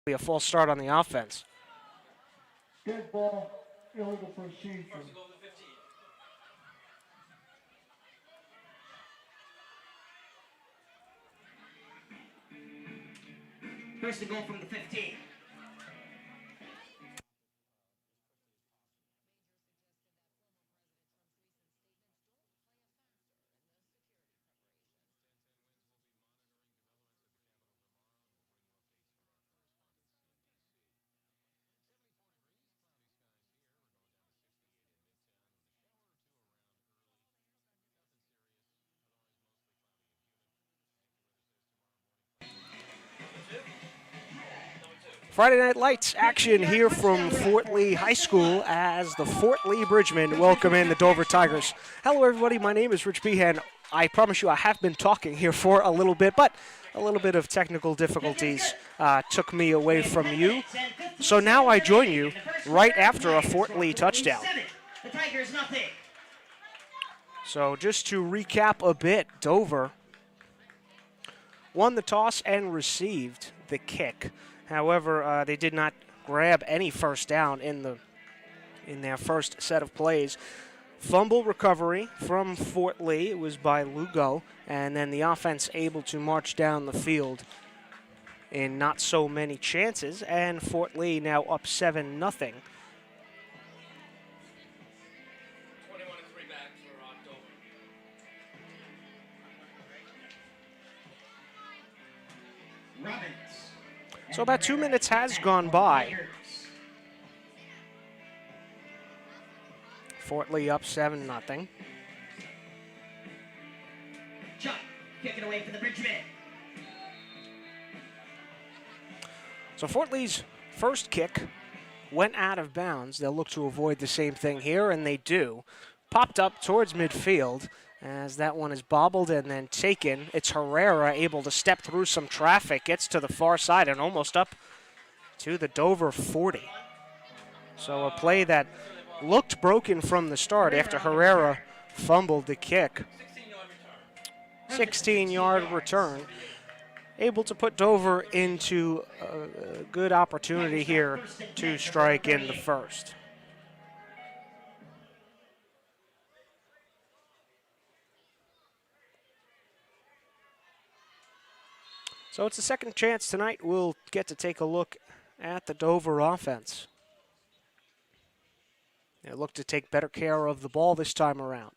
Be a false start on the offense. Dead ball, illegal procedure. First to go from the 15. Friday Night Lights action here from Fort Lee High School as the Fort Lee Bridgemen welcome in the Dover Tigers. Hello, everybody. My name is Rich Behan. I promise you I have been talking here for a little bit, but a little bit of technical difficulties took me away from you. So now I join you right after a Fort Lee touchdown. The Tigers nothing. So just to recap a bit, Dover won the toss and received the kick. However, they did not grab any first down in their first set of plays. Fumble recovery from Fort Lee. It was by Lugo, and then the offense able to march down the field in not so many chances, and Fort Lee now up 7-0. 21-3 back for October. Robbins. So about 2 minutes has gone by. Fort Lee up 7-0. Chuck, kick it away for the Bridgemen. So Fort Lee's first kick went out of bounds. They'll look to avoid the same thing here, and they do. Popped up towards midfield as that one is bobbled and then taken. It's Herrera able to step through some traffic, gets to the far side and almost up to the Dover 40. So a play that looked broken from the start after Herrera fumbled the kick. 16-yard return. Able to put Dover into a good opportunity here to strike in the first. So it's the second chance tonight. We'll get to take a look at the Dover offense. They look to take better care of the ball this time around.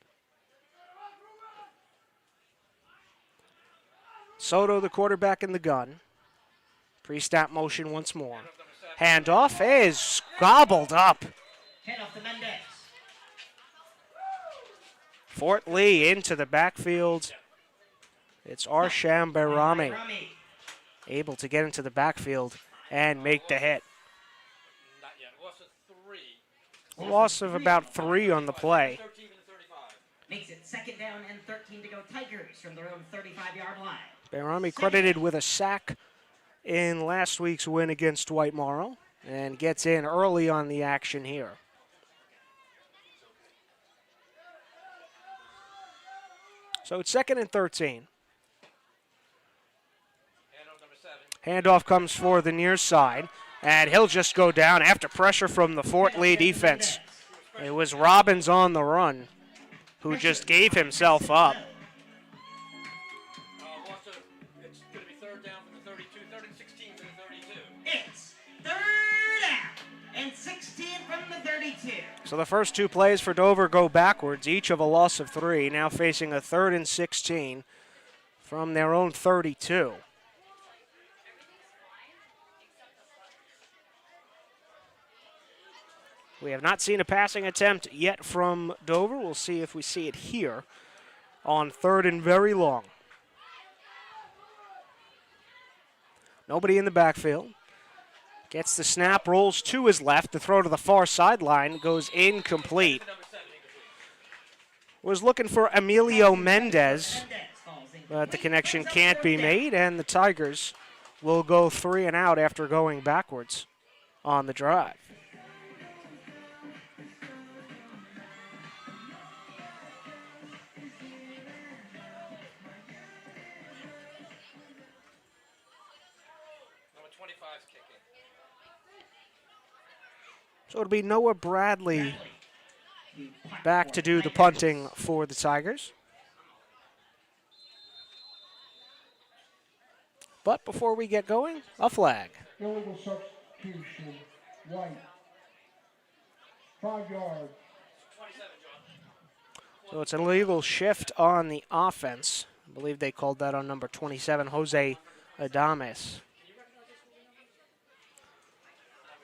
Soto, the quarterback in the gun. Pre-snap motion once more. Handoff is gobbled up. Hand off to Mendez. Fort Lee into the backfield. It's Arsham Bayrami able to get into the backfield and make the hit. Not yet. Loss of 3. A loss of about 3 on the play. 13 to 35. Makes it second down and 13 to go Tigers from their own 35-yard line. Bayrami credited with a sack in last week's win against Dwight Morrow and gets in early on the action here. So it's 2nd and 13. Handoff comes for the near side, and he'll just go down after pressure from the Fort Lee defense. It was Robbins on the run who just gave himself up. It's going to be third down from the 32, third and 16 from the 32. It's third down and 16 from the 32. So the first 2 plays for Dover go backwards, each of a loss of 3, now facing a 3rd and 16 from their own 32. We have not seen a passing attempt yet from Dover. We'll see if we see it here on 3rd and very long. Nobody in the backfield. Gets the snap, rolls to his left. The throw to the far sideline goes incomplete. Was looking for Emilio Mendez, but the connection can't be made, and the Tigers will go 3 and out after going backwards on the drive. Number 25's kicking. So it'll be Noah Bradley The punt back for to the do the Tigers. punting for the Tigers. But before we get going, a flag. Illegal substitution. White. 5 yards. So it's an illegal shift on the offense. I believe they called that on number 27, Jose Adames.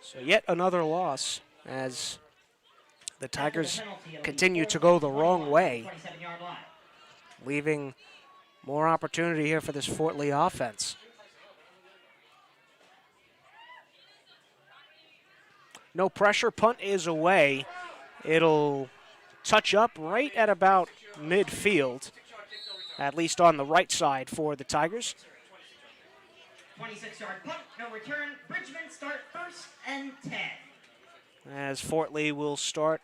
So yet another loss as the Tigers continue to go the wrong way, 27-yard line. leaving more opportunity here for this Fort Lee offense. No pressure, punt is away. It'll touch up right at about midfield, at least on the right side for the Tigers. 26-yard punt, no return. Bridgman start first and 10. As Fort Lee will start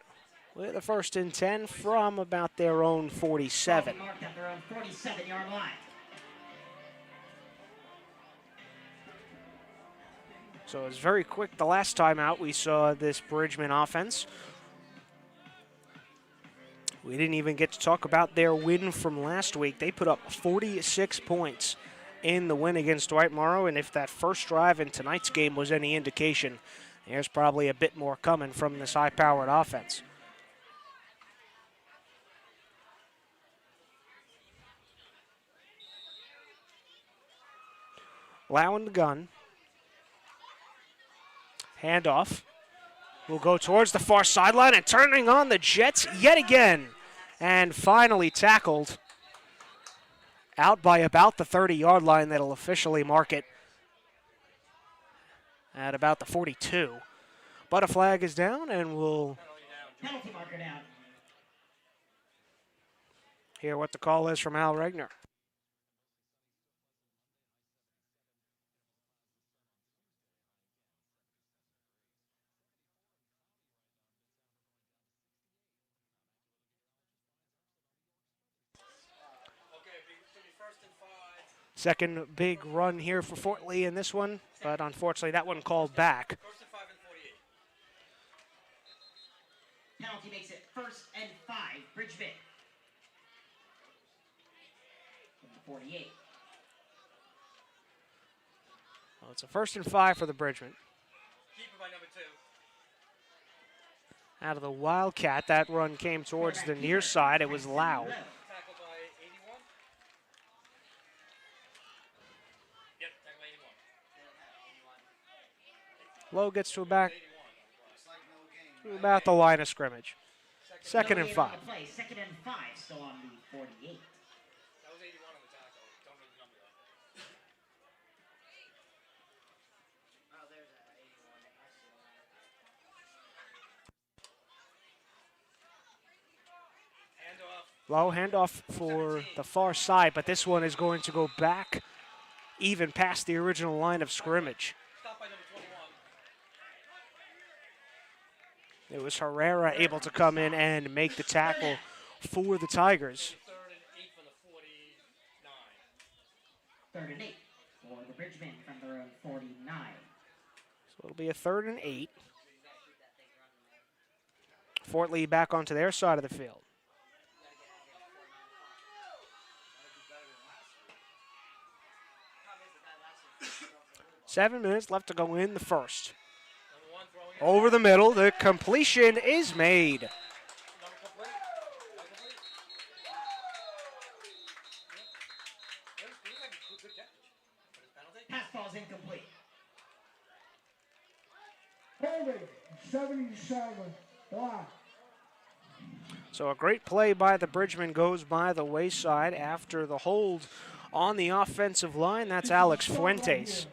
with a 1st and 10 from about their own 47. Marked at their own 47-yard line. So it's very quick. The last time out we saw this Bridgman offense, we didn't even get to talk about their win from last week. They put up 46 points in the win against Dwight Morrow, and if that first drive in tonight's game was any indication, there's probably a bit more coming from this high-powered offense. Allowing the gun. Handoff. Will go towards the far sideline and turning on the Jets yet again. And finally tackled out by about the 30-yard line. That'll officially mark it at about the 42. But a flag is down, and we'll Penalty marker down. hear what the call is from Al Regner. Second big run here for Fort Lee in this one, but unfortunately that one called back. Penalty makes it 1st and 5. Bridgman. From the 48. Well, it's a 1st and 5 for the Bridgman. Keeper by number 2. Out of the Wildcat, that run came towards the near side. It was Lau. Tackled by 81. Yep, tackled by 81. Low gets to about the line of scrimmage. 2nd and 5. 2nd and 5, still on the 48. That was 81 on the tackle. Don't know the number though. Oh, there's a 81. Low handoff for the far side, but this one is going to go back even past the original line of scrimmage. Stop by number 21. It was Herrera able to come in and make the tackle for the Tigers. 3rd and 8 from the 49. 3rd and 8 for the Bridgman from their own 49. So it'll be a 3rd and 8. Fort Lee back onto their side of the field. Seven minutes left to go in the first. Number 1 throwing it. Over the middle, the completion is made. Number complete. Number complete. Yep. It was like a good catch. But it's penalty. Pass ball's incomplete. Holding. 77. Black. So a great play by the Bridgman goes by the wayside after the hold on the offensive line. That's Alex Fuentes.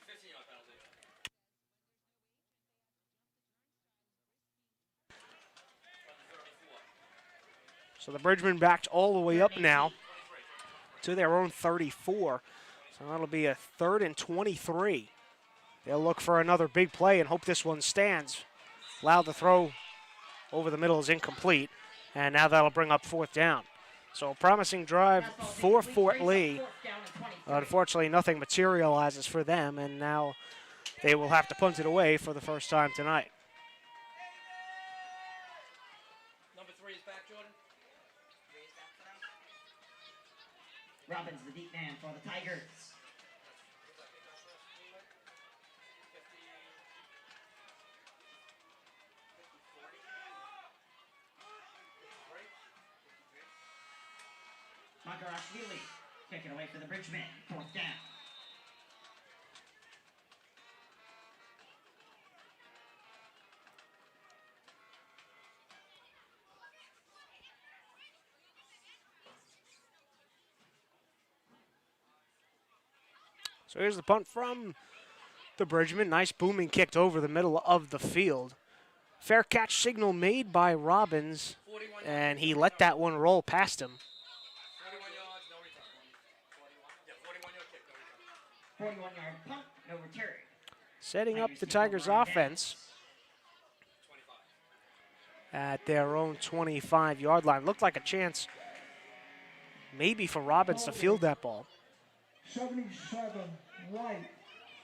It's a 15-yard penalty. So the Bridgman backed all the way up now to their own 34. So that'll be a 3rd and 23. They'll look for another big play and hope this one stands. Loud the throw over the middle is incomplete, and now that'll bring up fourth down. So a promising drive for Fort Lee. Unfortunately, nothing materializes for them, and now they will have to punt it away for the first time tonight. Number 3 is back, Jordan. Robbins, the deep man for the Tigers. Makarashvili, kicking away for the Bridgeman, fourth down. So here's the punt from the Bridgeman. Nice booming kicked over the middle of the field. Fair catch signal made by Robbins, and he let that one roll past him. 41 yards, no return. 41 yard kick, no return. 41-yard punt, no return. Setting up the Tigers offense 25. at their own 25-yard line. Looked like a chance maybe for Robbins to field that ball. 77 right,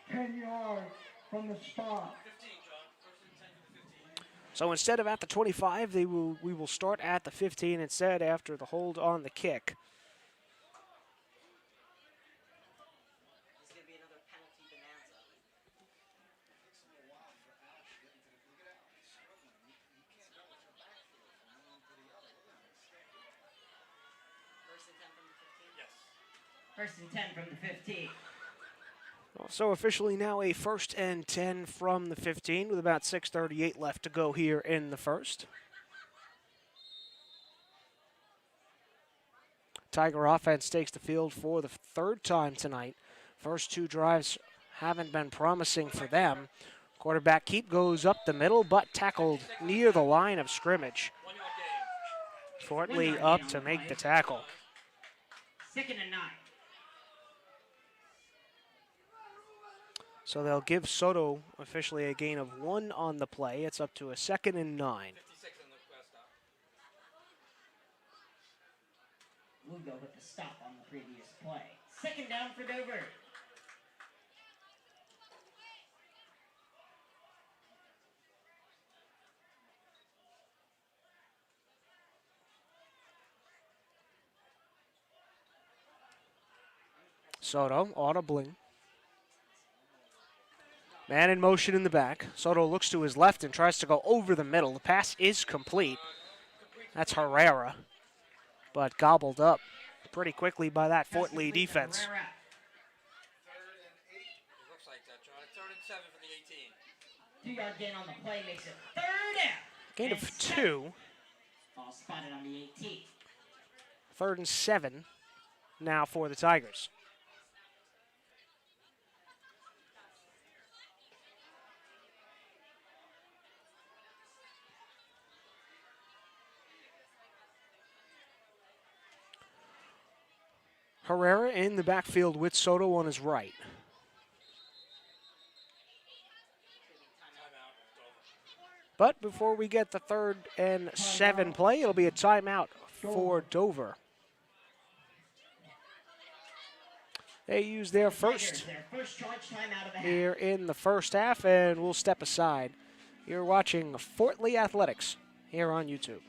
10 yards from the spot. 15, John. First and 10 for the 15. So instead of at the 25, we will start at the 15 instead after the hold on the kick. This is going to be another penalty bonanza. First and 10 from the 15? Yes. First and 10 from the 15. So officially now a 1st and 10 from the 15 with about 6:38 left to go here in the first. Tiger offense takes the field for the third time tonight. First two drives haven't been promising for them. Quarterback keep goes up the middle, but tackled near the line of scrimmage. 1 yard gain. Fort Lee up to make the tackle. 2nd and 9. So they'll give Soto officially a gain of 1 on the play. It's up to a 2nd and 9. 56 on the last stop. Lugo with the stop on the previous play. 2nd down for Dover. Soto audibling. Man in motion in the back. Soto looks to his left and tries to go over the middle. The pass is complete. That's Herrera, but gobbled up pretty quickly by that Fort Lee defense. 3rd and 8. It looks like that, John. 3rd and 7 for the 18. 2 yard gain on the play makes it 3rd down. Gain And of 7. 2. Ball spotted on the 18. 3rd and 7 now for the Tigers. Herrera in the backfield with Soto on his right. But before we get the 3rd and 7 play, it'll be a timeout for Dover. They use their first Their first charge time out of the half. here in the first half, and we'll step aside. You're watching Fort Lee Athletics here on YouTube.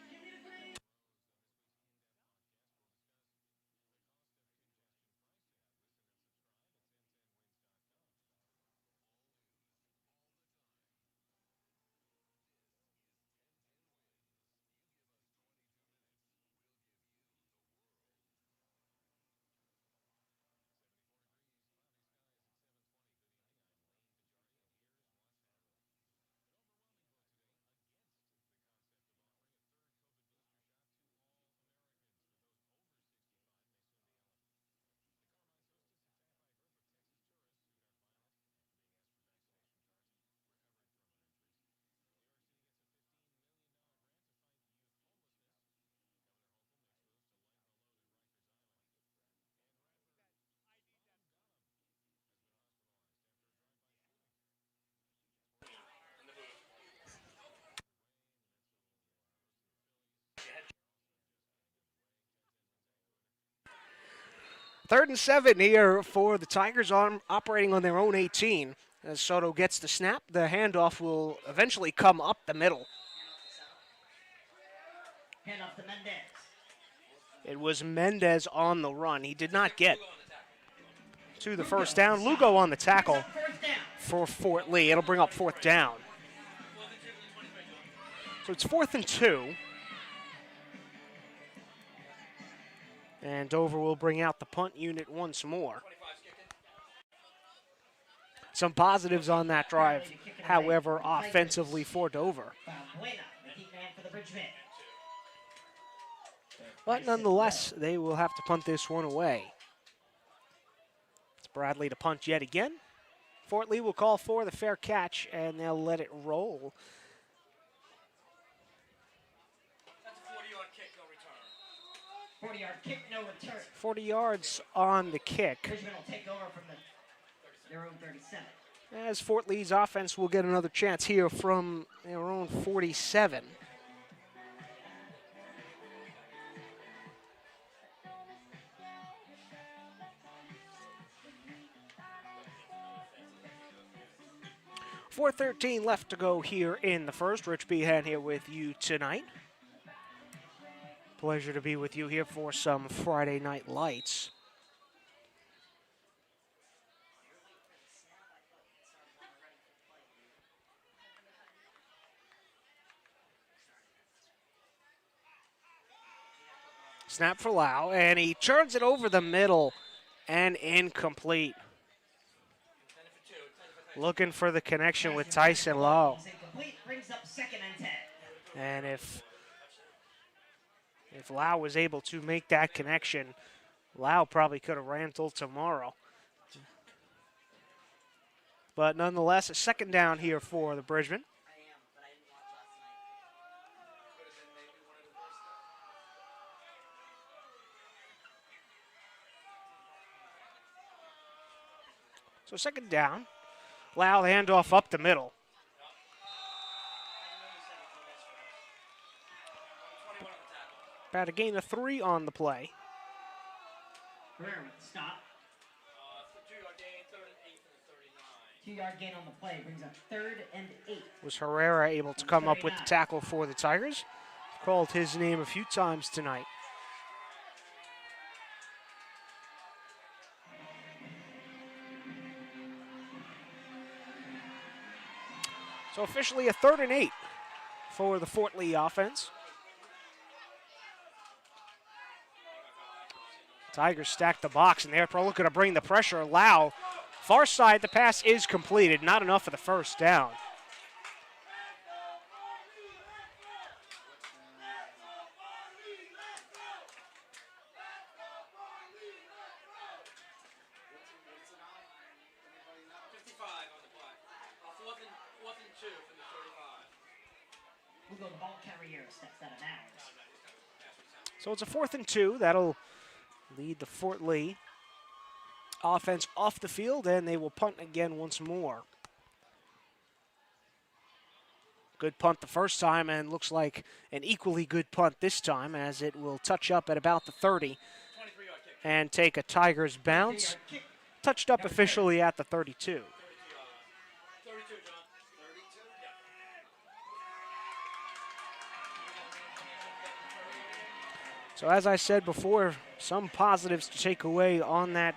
3rd and 7 here for the Tigers operating on their own 18. As Soto gets the snap, the handoff will eventually come up the middle. Hand off to Mendez. It was Mendez on the run. He did not get to the first down. Lugo on the tackle for Fort Lee. It'll bring up 4th down. So it's 4th and 2. And Dover will bring out the punt unit once more. Some positives on that drive, however, offensively for Dover. But nonetheless, they will have to punt this one away. It's Bradley to punt yet again. Fort Lee will call for the fair catch, and they'll let it roll. That's a 40-yard kick, no return. 40-yard kick, no return. 40 yards on the kick. Bridgman will take over from their own 37. As Fort Lee's offense will get another chance here from their own 47. .413 left to go here in the first. Rich Behan here with you tonight. Pleasure to be with you here for some Friday Night Lights. Snap for Lau, and he turns it over the middle and incomplete. Looking for the connection with Tyson Lau. And if Lau was able to make that connection, Lau probably could have ran till tomorrow. But nonetheless, a 2nd down here for the Bridgmen. So 2nd down. Lau, the handoff up the middle. About a gain of 3 on the play. Herrera with the stop. 2-yard gain on the play brings up 3rd and 8. Was Herrera able to come up with the tackle for the Tigers? Called his name a few times tonight. So officially a 3rd and 8 for the Fort Lee offense. Tigers stack the box, and they're looking to bring the pressure. Lau, far side, the pass is completed. Not enough for the first down. So it's a 4th and 2. That'll lead the Fort Lee offense off the field, and they will punt again once more. Good punt the first time, and looks like an equally good punt this time, as it will touch up at about the 30 and take a Tigers bounce. Touched up officially at the 32. So as I said before, some positives to take away on that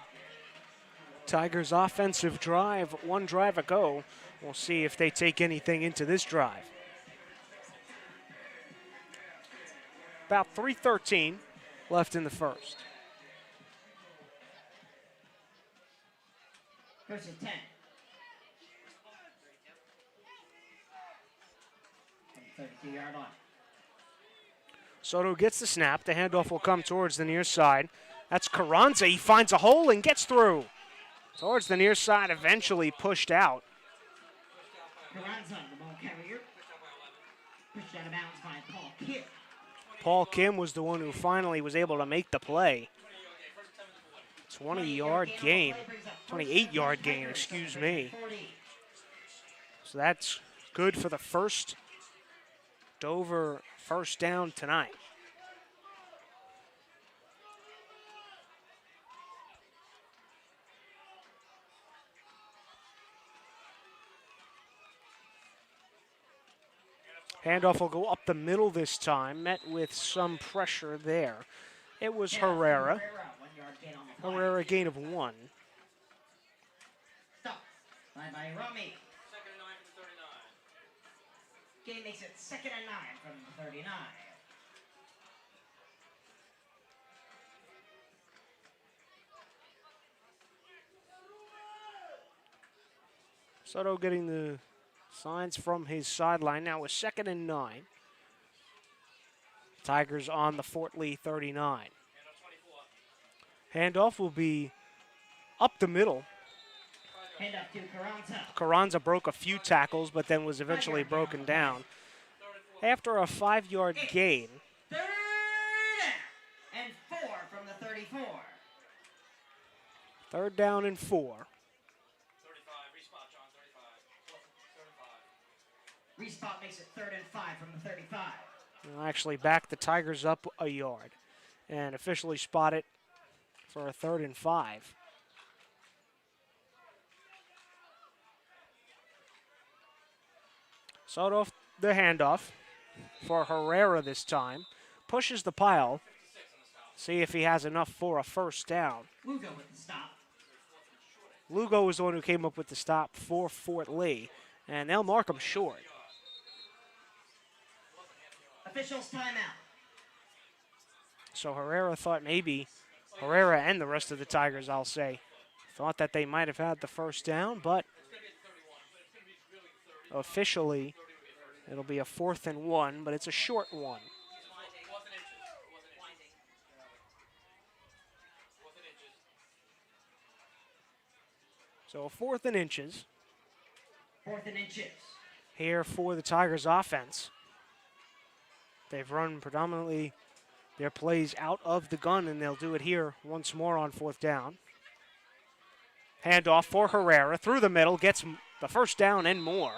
Tigers offensive drive. 1 drive ago. We'll see if they take anything into this drive. About 3:13 left in the first. First and 10. 32-yard line. Soto gets the snap. The handoff will come towards the near side. That's Carranza. He finds a hole and gets through. Towards the near side, eventually pushed out. Carranza, the ball carrier. Pushed out of bounds by Paul Kim. Paul Kim was the one who finally was able to make the play. 20-yard gain. 28-yard gain, excuse me. So that's good for the first Dover first down tonight. Handoff will go up the middle this time, met with some pressure there. It was Herrera. 1 yard gain on the play. Herrera gain of 1. Stop. By Rami. Second and 9 from the 39. Gain makes it 2nd and 9 from the 39. Soto getting the signs from his sideline. Now with 2nd and 9. Tigers on the Fort Lee 39. Handoff will be up the middle. Hand up to Carranza. Carranza broke a few tackles, but then was eventually broken down. After a 5-yard gain, 3rd down and 4 from the 34. 3rd down and 4. 35. Respot, John. 35. 35. Respot makes it 3rd and 5 from the 35. Will actually back the Tigers up a yard and officially spot it for a 3rd and 5. Soto the handoff for Herrera this time. Pushes the pile. See if he has enough for a 1st down. Lugo with the stop. Lugo was the one who came up with the stop for Fort Lee, and they'll mark him short. Officials timeout. So Herrera thought maybe, Herrera and the rest of the Tigers, I'll say, thought that they might have had the 1st down, but officially it'll be a 4th and 1, but it's a short one. So a 4th and inches 4th and inches. here for the Tigers offense. They've run predominantly their plays out of the gun, and they'll do it here once more on 4th down. Handoff for Herrera through the middle, gets the 1st down and more.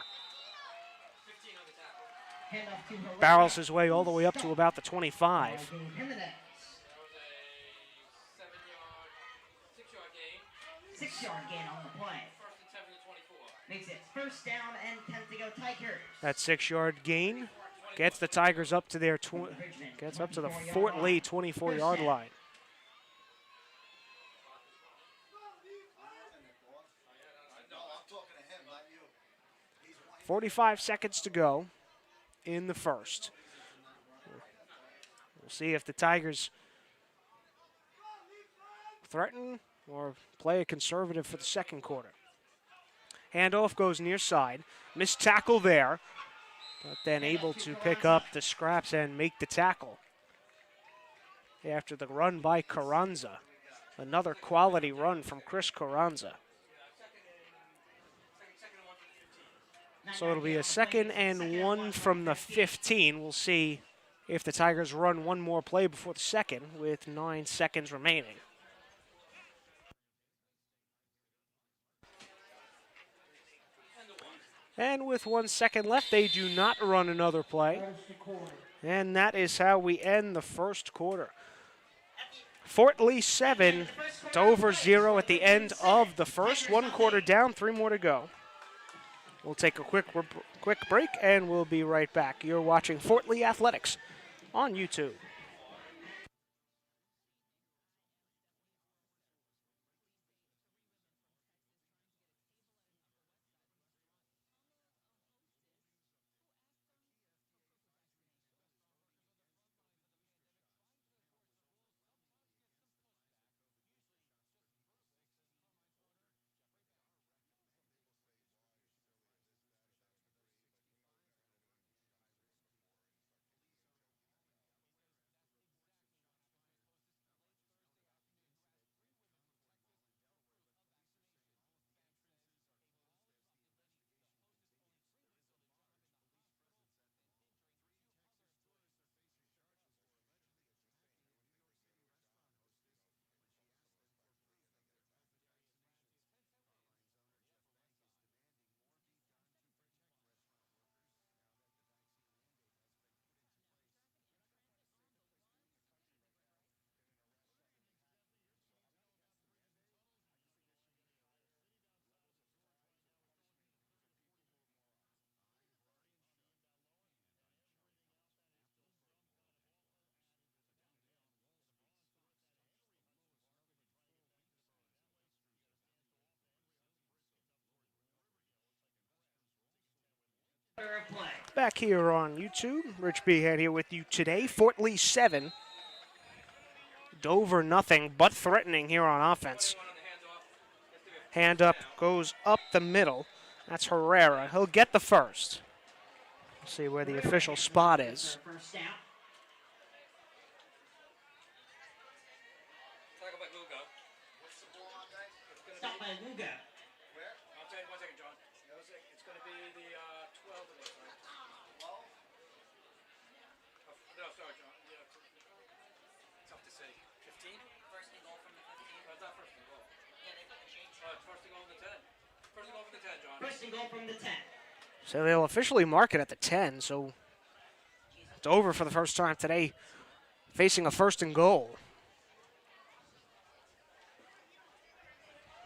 Hand off to Herrera. Barrels his way all the way up to about the 25. Jimenez. That was a 6-yard gain. 6-yard gain on the play. 1st and 10 from the 24. Makes it 1st down and 10 to go Tigers. That 6-yard gain gets the Tigers up to their gets up to the Fort Lee 24-yard line. No, I'm talking to him, not you. 45 seconds to go in the 1st. We'll see if the Tigers threaten or play a conservative for the 2nd quarter. Handoff goes near side. Missed tackle there, but then able to pick up the scraps and make the tackle. After the run by Carranza. Another quality run from Chris Carranza. So it'll be a 2nd and 1 from the 15. We'll see if the Tigers run one more play before the 2nd with 9 seconds remaining. And with 1 second left, they do not run another play. That is the quarter. And that is how we end the 1st quarter. Fort Lee 7, Dover 0 at the end of the 1st. 1 quarter down, 3 more to go. We'll take a quick break, and we'll be right back. You're watching Fort Lee Athletics on YouTube. Of play. Back here on YouTube, Rich Behan here with you today. Fort Lee 7, Dover nothing, but threatening here on offense. Hand up goes up the middle. That's Herrera. He'll get the first. We'll see where the official spot is. First down. Tackle by Lugo. What's the ball on, guys? Stop by Lugo. Where? I'll tell you 1 second, John. It's going to be the 12 of those, right? 12? No, sorry, John. Yeah, tough to say. 15? First and goal from the 15. It's not first and goal. Yeah, they put the chains. It's first and goal from the 10. First and goal from the 10, John. First and goal from the 10. So they'll officially mark it at the 10. So Dover for the first time today facing a first and goal.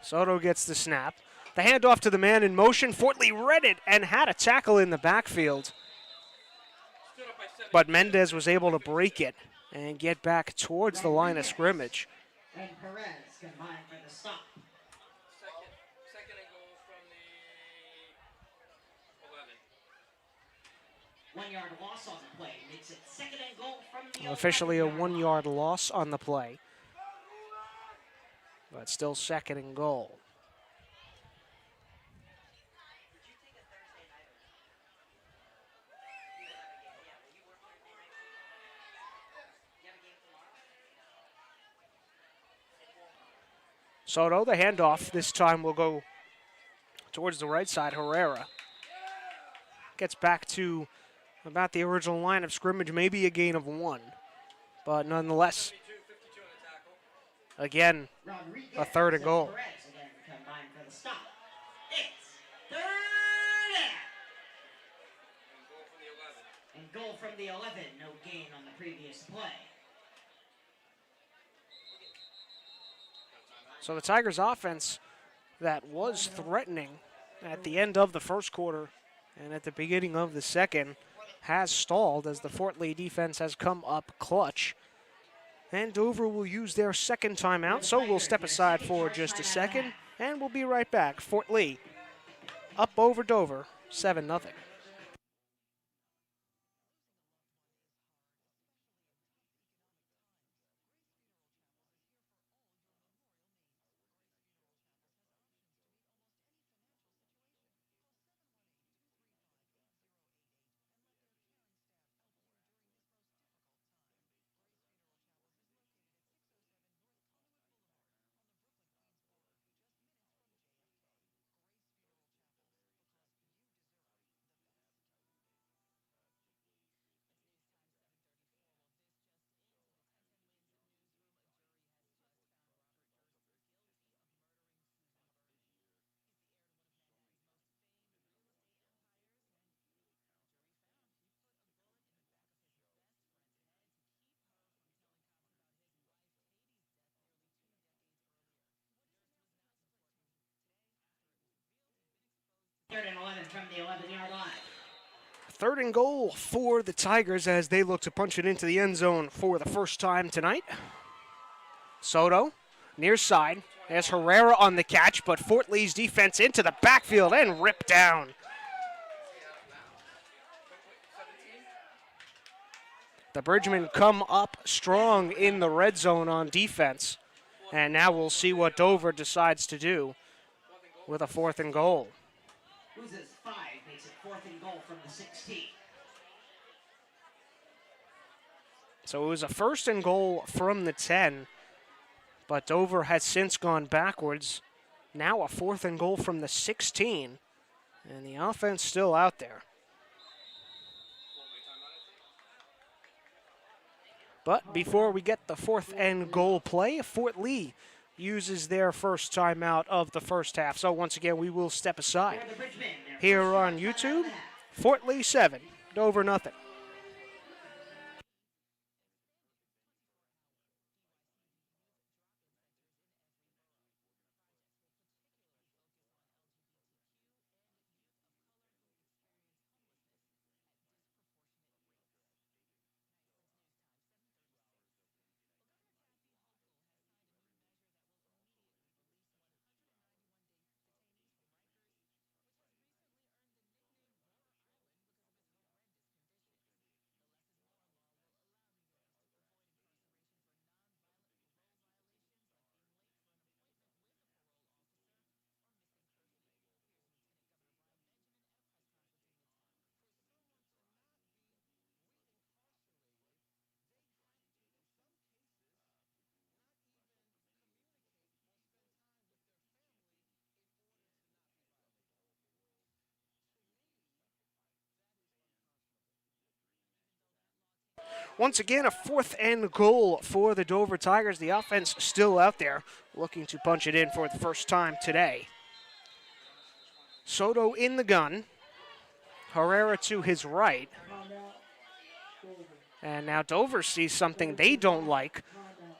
Soto gets the snap. The handoff to the man in motion. Fort Lee read it and had a tackle in the backfield. Stood up by 7. But Mendez was able to break it and get back towards the line of scrimmage. And Perez combined for the stop. Second and goal from the 11. 1 yard loss on the play. Makes it second and goal from the Officially a 11-yard 1 line. yard loss on the play. But still second and goal. Soto, the handoff this time will go towards the right side. Herrera gets back to about the original line of scrimmage, maybe a gain of 1. But nonetheless, 52 on the tackle. again, Rodriguez a third and goal. Perez again combined for the stop. It's third down. And goal from the 11. And goal from the 11. No gain on the previous play. So the Tigers offense that was threatening at the end of the first quarter and at the beginning of the second has stalled as the Fort Lee defense has come up clutch. And Dover will use their second timeout, so we'll step aside for just a second and we'll be right back. Fort Lee up over Dover, 7-0. Third and 11 from the 11-yard line. Third and goal for the Tigers as they look to punch it into the end zone for the first time tonight. Soto, near side, has Herrera on the catch, but Fort Lee's defense into the backfield and ripped down. The Bridgemen come up strong in the red zone on defense, and now we'll see what Dover decides to do with a fourth and goal. Loses 5, makes it fourth and goal from the 16. So it was a first and goal from the 10, but Dover has since gone backwards. Now a fourth and goal from the 16, and the offense still out there. But before we get the fourth and goal play, Fort Lee uses their first timeout of the first half. So once again, we will step aside. For the Bridgemen, their Here first on timeout of YouTube, the half. Fort Lee 7, Dover nothing. Once again, a 4th and goal for the Dover Tigers. The offense still out there looking to punch it in for the first time today. Soto in the gun. Herrera to his right. And now Dover sees something they don't like.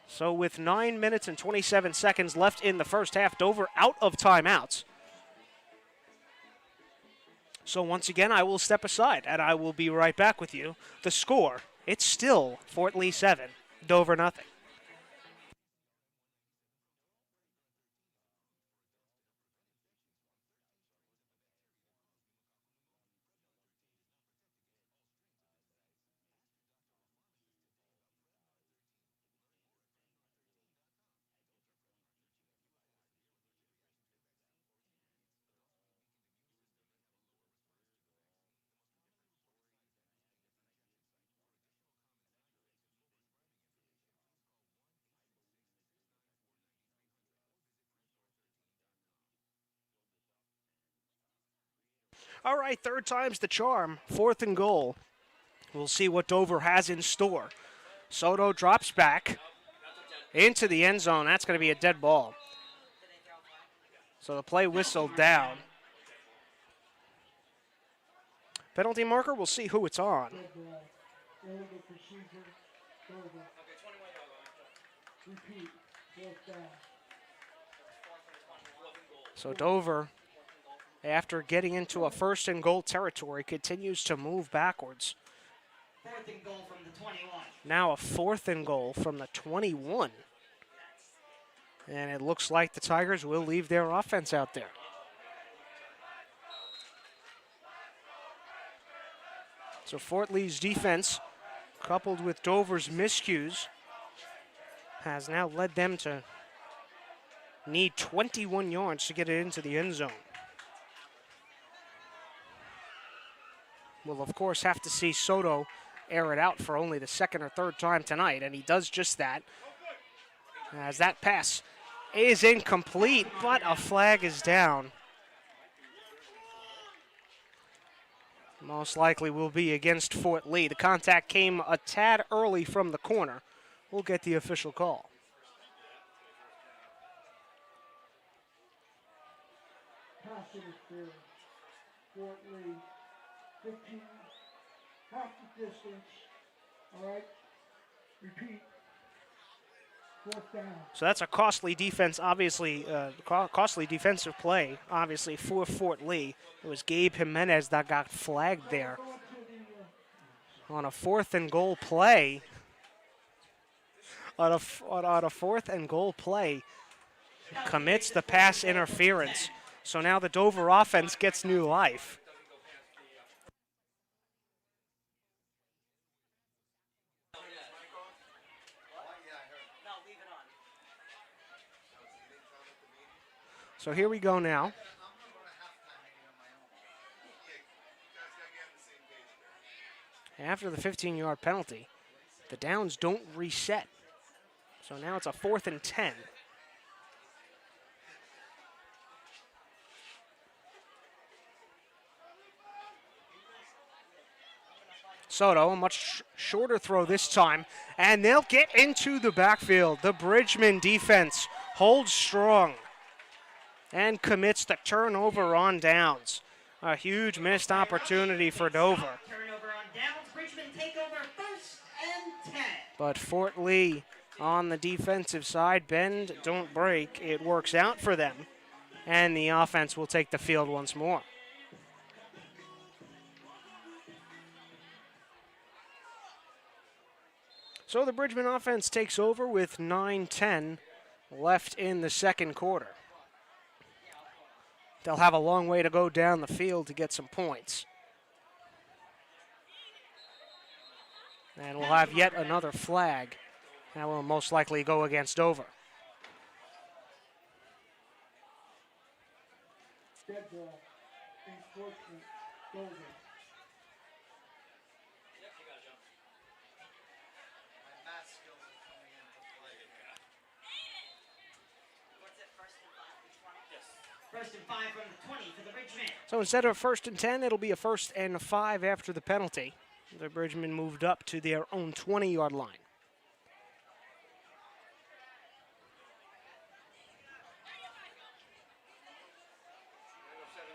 So with 9 minutes and 27 seconds left in the first half, Dover out of timeouts. So once again, I will step aside, and I will be right back with you. The score, it's still Fort Lee 7, Dover nothing. All right, third time's the charm. 4th and goal. We'll see what Dover has in store. Soto drops back into the end zone. That's going to be a dead ball. So the play whistled down. Penalty marker, we'll see who it's on. So Dover, after getting into a 1st and goal territory, continues to move backwards. 4th and goal from the 21. Now a 4th and goal from the 21. And it looks like the Tigers will leave their offense out there. So Fort Lee's defense, coupled with Dover's miscues, has now led them to need 21 yards to get it into the end zone. We'll, of course, have to see Soto air it out for only the 2nd or 3rd time tonight, and he does just that. As that pass is incomplete, but a flag is down. Most likely will be against Fort Lee. The contact came a tad early from the corner. We'll get the official call. Pass interference. Fort Lee, 15, half the distance. All right. Repeat. 4th down. So that's a costly defense, obviously, costly defensive play, obviously, for Fort Lee. It was Gabe Jimenez that got flagged there on a 4th and goal play. On a 4th and goal play, commits the pass interference. So now the Dover offense gets new life. So here we go now. After the 15-yard penalty, the downs don't reset. So now it's a 4th and 10. Soto, a much shorter throw this time, and they'll get into the backfield. The Bridgman defense holds strong and commits the turnover on downs. A huge missed opportunity for Dover. Turnover on downs. Bridgman take over 1st and 10. But Fort Lee on the defensive side, bend, don't break. It works out for them, and the offense will take the field once more. So the Bridgman offense takes over with 9:10 left in the 2nd quarter. They'll have a long way to go down the field to get some points. And we'll have yet another flag. That will most likely go against Dover. Dead ball. Enforcement. Dover. My math skills are coming into play. What's it, 1st and 5 for 20? Yes. 1st and 5 from the 20 for the Bridgman. So instead of 1st and 10, it'll be a 1st and 5 after the penalty. The Bridgman moved up to their own 20-yard line.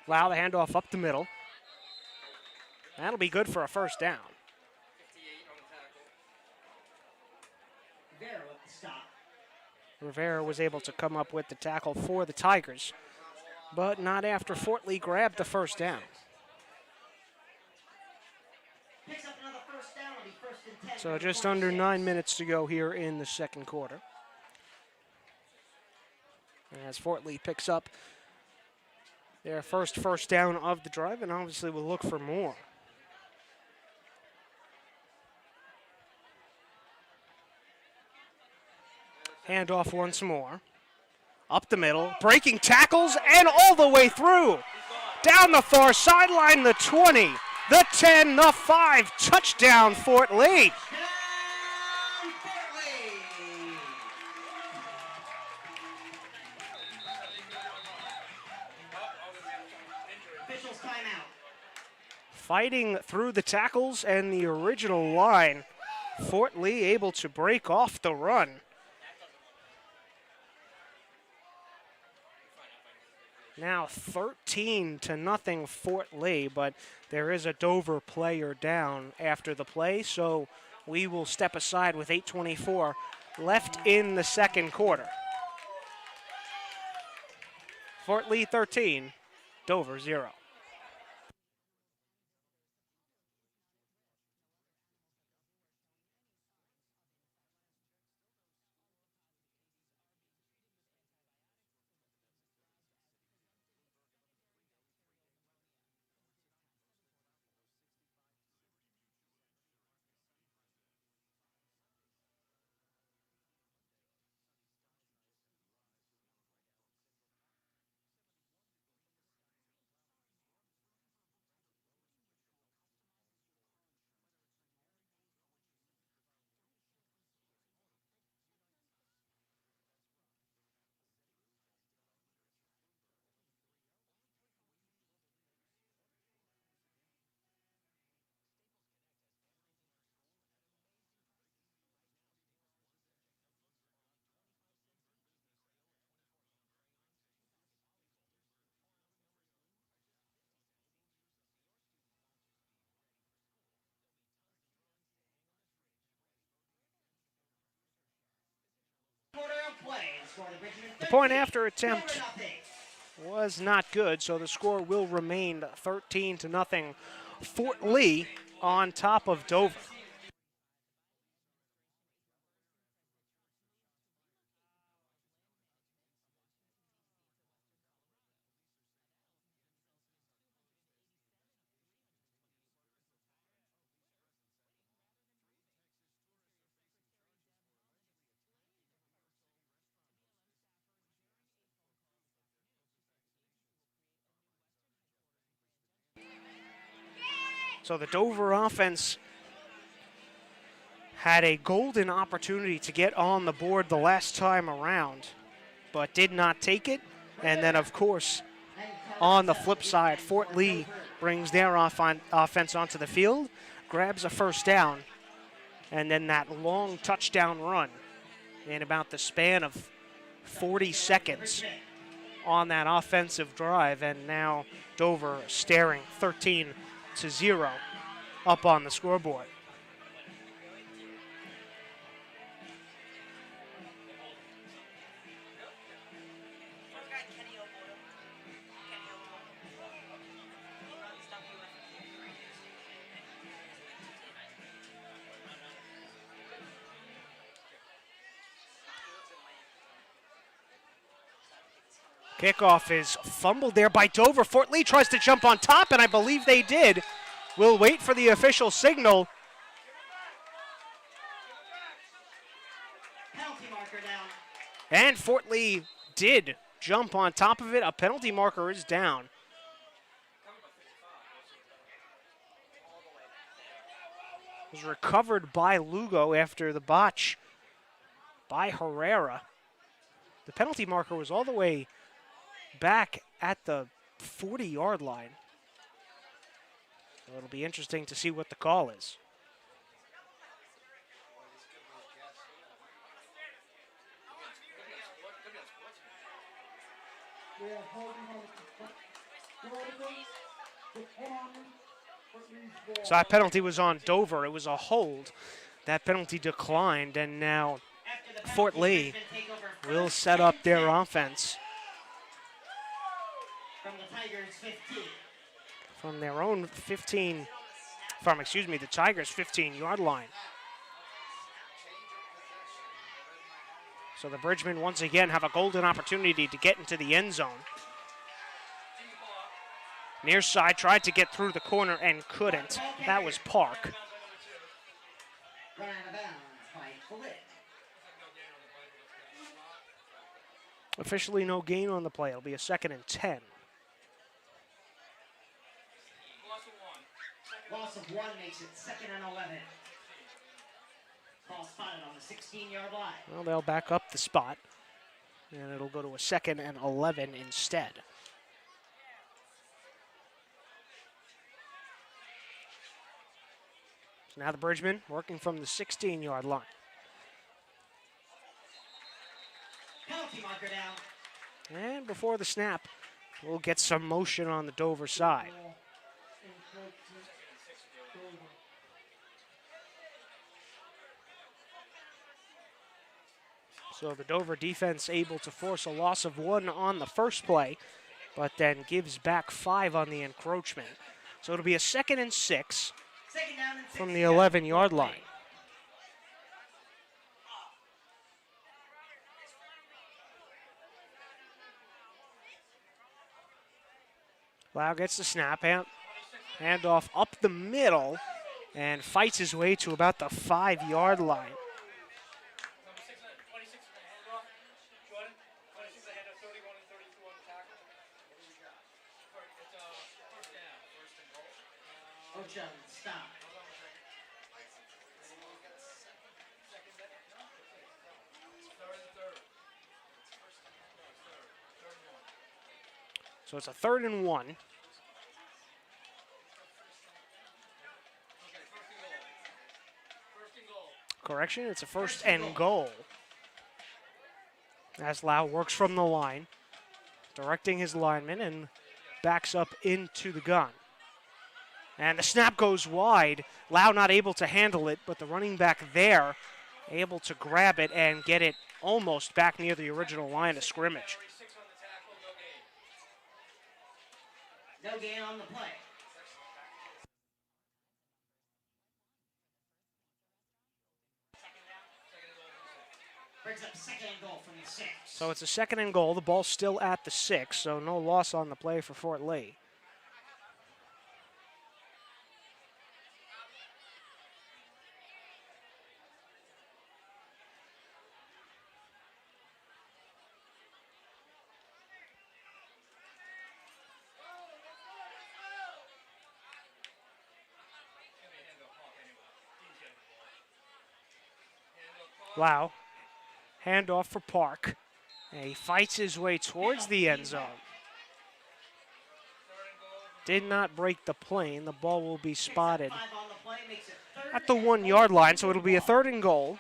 Lau, the handoff up the middle. That'll be good for a first down. 58 on the tackle. Rivera with the stop. Rivera was able to come up with the tackle for the Tigers, but not after Fort Lee grabbed the first down. Picks up another first down. It'll be first and 10. So just under 9 minutes to go here in the second quarter. As Fort Lee picks up their first down of the drive, and obviously will look for more. Handoff once more. Up the middle, breaking tackles, and all the way through. Down the far sideline, the 20, the 10, the 5, touchdown Fort Lee. Officials timeout. Fighting through the tackles and the original line, Fort Lee able to break off the run. Now 13-0 Fort Lee, but there is a Dover player down after the play, so we will step aside with 8:24 left in the second quarter. Fort Lee 13, Dover 0. The point after attempt was not good, so the score will remain 13-0 Fort Lee on top of Dover. So the Dover offense had a golden opportunity to get on the board the last time around, but did not take it. And then, of course, on the flip side, Fort Lee brings their offense onto the field, grabs a first down, and then that long touchdown run in about the span of 40 seconds on that offensive drive. And now Dover staring 13-0 up on the scoreboard. Kickoff is fumbled there by Dover. Fort Lee tries to jump on top, and I believe they did. We'll wait for the official signal. Penalty marker down. And Fort Lee did jump on top of it. A penalty marker is down. It was recovered by Lugo after the botch by Herrera. The penalty marker was all the way back at the 40-yard line. So it'll be interesting to see what the call is. They are holding on to Dover, declined, but leaves ball. So that penalty was on Dover. It was a hold. That penalty declined, and now After the Fort penalty, Lee Bridgman take over will first set up and their 10 offense from the Tigers 15. from their own 15, from, excuse me, the Tigers' 15-yard line. So the Bridgemen once again have a golden opportunity to get into the end zone. Near side tried to get through the corner and couldn't. That was Park. Run out of bounds by Flick. Officially no gain on the play. It'll be a 2nd and 10. Loss of 1 makes it 2nd and 11. Ball spotted on the 16-yard line. Well, they'll back up the spot, and it'll go to a 2nd and 11 instead. So now the Bridgemen working from the 16-yard line. Penalty marker down. And before the snap, we'll get some motion on the Dover side. Ball, encroachment, Dover. So the Dover defense able to force a loss of 1 on the first play, but then gives back 5 on the encroachment. So it'll be a 2nd and 6 Second down and 6. from the 11-yard line. Lau gets the snap, handoff up the middle, and fights his way to about the 5-yard line. Ocean, stop. So it's a 3rd and 1. Correction, it's a 1st and goal. As Lau works from the line, directing his lineman and backs up into the gun. And the snap goes wide. Lau not able to handle it, but the running back there able to grab it and get it almost back near the original line of scrimmage. No gain on the play. Brings up 2nd and goal from the 6. So it's a 2nd and goal. The ball's still at the 6, so no loss on the play for Fort Lee. Lau, handoff for Park. And he fights his way towards the end zone. Did not break the plane. The ball will be spotted 5 on the play makes it 3rd at the and 1-yard line, so it'll be a ball. 3rd and goal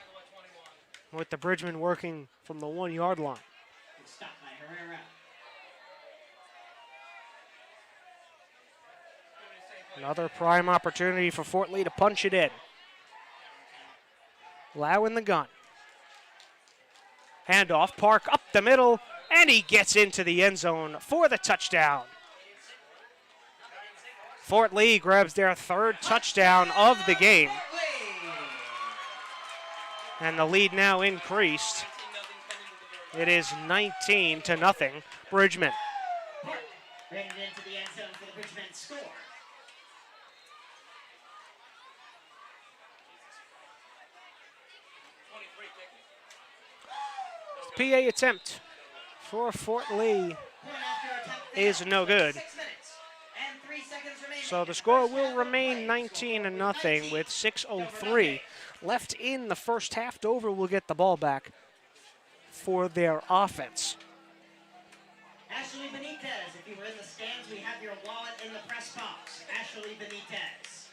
with the Bridgemen working from the 1-yard line. Stopped by Herrera. Another prime opportunity for Fort Lee to punch it in. Lau in the gun. Handoff, Park up the middle, and he gets into the end zone for the touchdown. Fort Lee grabs their 3rd touchdown of the game, and the lead now increased. It is 19-0, Bridgemen. Park ran it into the end zone for the Bridgemen score. PA attempt for Fort Lee Point after attempt is no good. 6 minutes and 3 seconds remaining. So the score will remain 19-0 with 6:03 left in the first half. Dover will get the ball back for their offense. Ashley Benitez, if you were in the stands, we have your wallet in the press box. Ashley Benitez.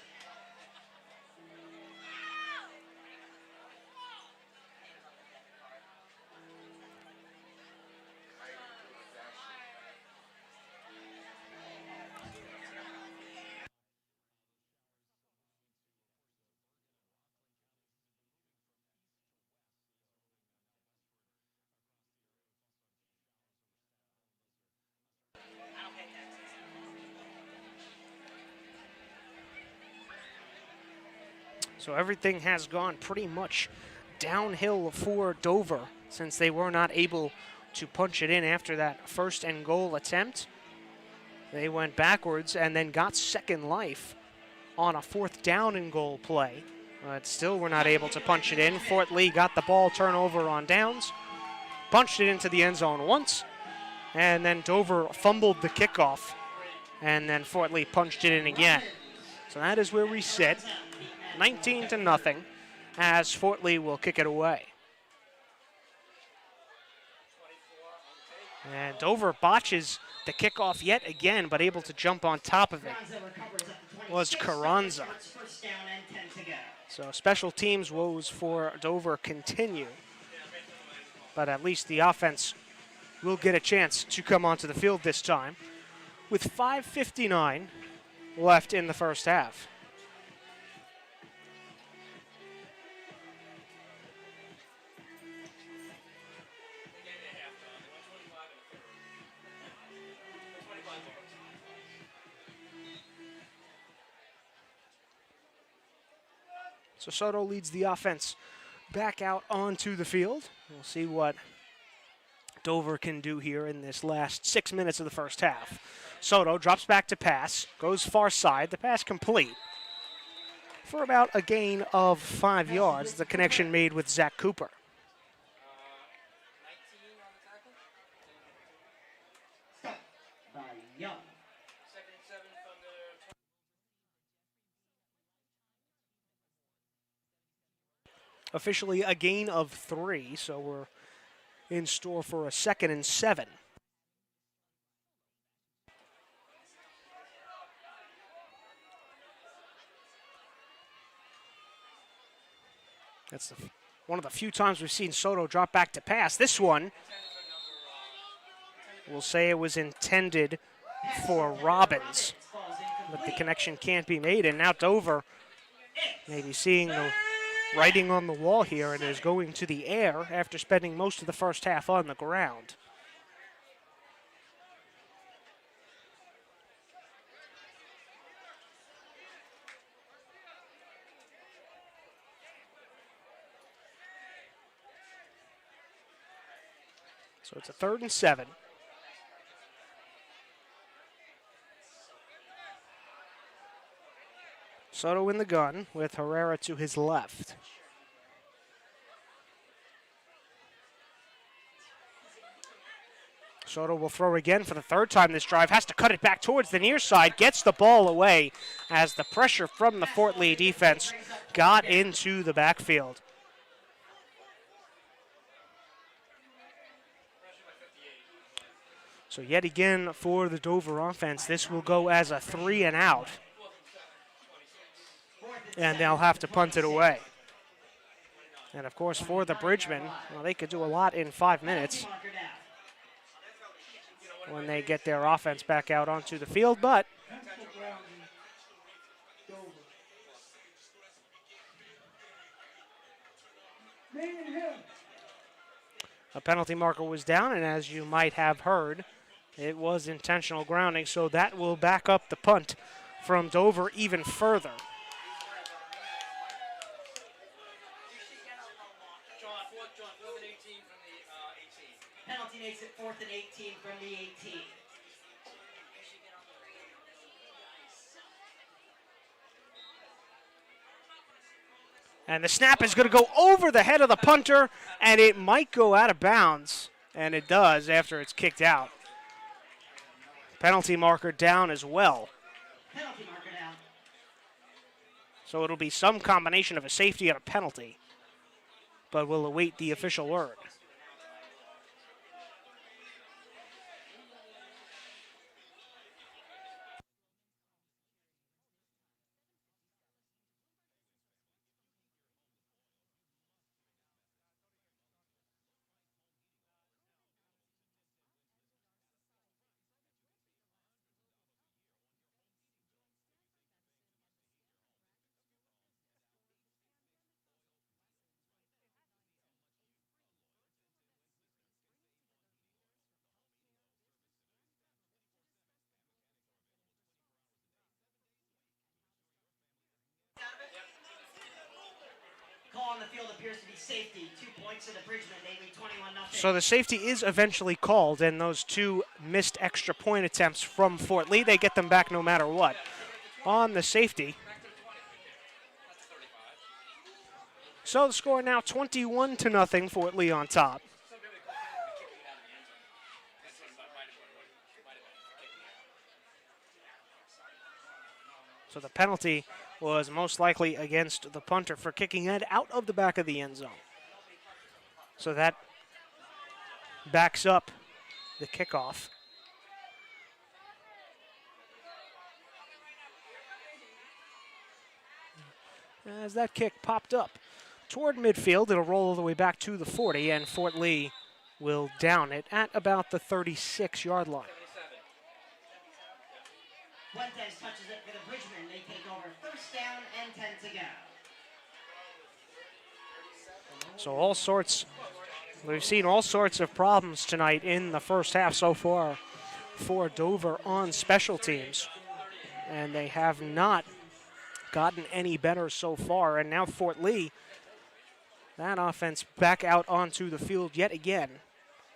So everything has gone pretty much downhill for Dover since they were not able to punch it in after that first and goal attempt. They went backwards and then got second life on a 4th down and goal play. But still were not able to punch it in. Fort Lee got the ball turnover on downs, punched it into the end zone once, and then Dover fumbled the kickoff, and then Fort Lee punched it in again. So that is where we sit, 19-0, as Fort Lee will kick it away. And Dover botches the kickoff yet again, but able to jump on top of it was Carranza. So special teams woes for Dover continue, but at least the offense will get a chance to come onto the field this time with 5:59 left in the first half. So Soto leads the offense back out onto the field. We'll see what Dover can do here in this last 6 minutes of the first half. Soto drops back to pass, goes far side, the pass complete for about a gain of 5 yards. The connection made with Zach Cooper. 19 on the tackle. By Young. Second and 7 from the. Officially a gain of 3, so we're in store for a 2nd and 7. That's one of the few times we've seen Soto drop back to pass. This one, we'll say it was intended for Robbins, but the connection can't be made. And now Dover maybe seeing the writing on the wall here and is going to the air after spending most of the first half on the ground. So it's a 3rd and 7. Soto in the gun with Herrera to his left. Soto will throw again for the 3rd time this drive, has to cut it back towards the near side, gets the ball away as the pressure from the Fort Lee defense got into the backfield. So yet again for the Dover offense, this will go as a 3 and out. And they'll have to punt it away. And of course for the Bridgemen, well, they could do a lot in 5 minutes when they get their offense back out onto the field, but a penalty marker was down, and as you might have heard, it was intentional grounding, so that will back up the punt from Dover even further. John, 4th and 18 from the 18. Penalty makes it 4th and 18 from the 18. And the snap is going to go over the head of the punter, and it might go out of bounds, and it does after it's kicked out. Penalty marker down as well. Penalty marker down. So it'll be some combination of a safety and a penalty, but we'll await the official word. call on the field appears to be safety. 2 points to the Bridgman. They lead 21-0. So the safety is eventually called, and those two missed extra point attempts from Fort Lee, they get them back no matter what. On the safety. So the score now 21-0, Fort Lee on top. So the penalty was most likely against the punter for kicking it out of the back of the end zone. So that backs up the kickoff. As that kick popped up toward midfield, it'll roll all the way back to the 40, and Fort Lee will down it at about the 36-yard line. Fuentes touches it for the Bridgman. They take over. First down and 10 to go. So we've seen all sorts of problems tonight in the first half so far for Dover on special teams, and they have not gotten any better so far. And now Fort Lee, that offense back out onto the field yet again,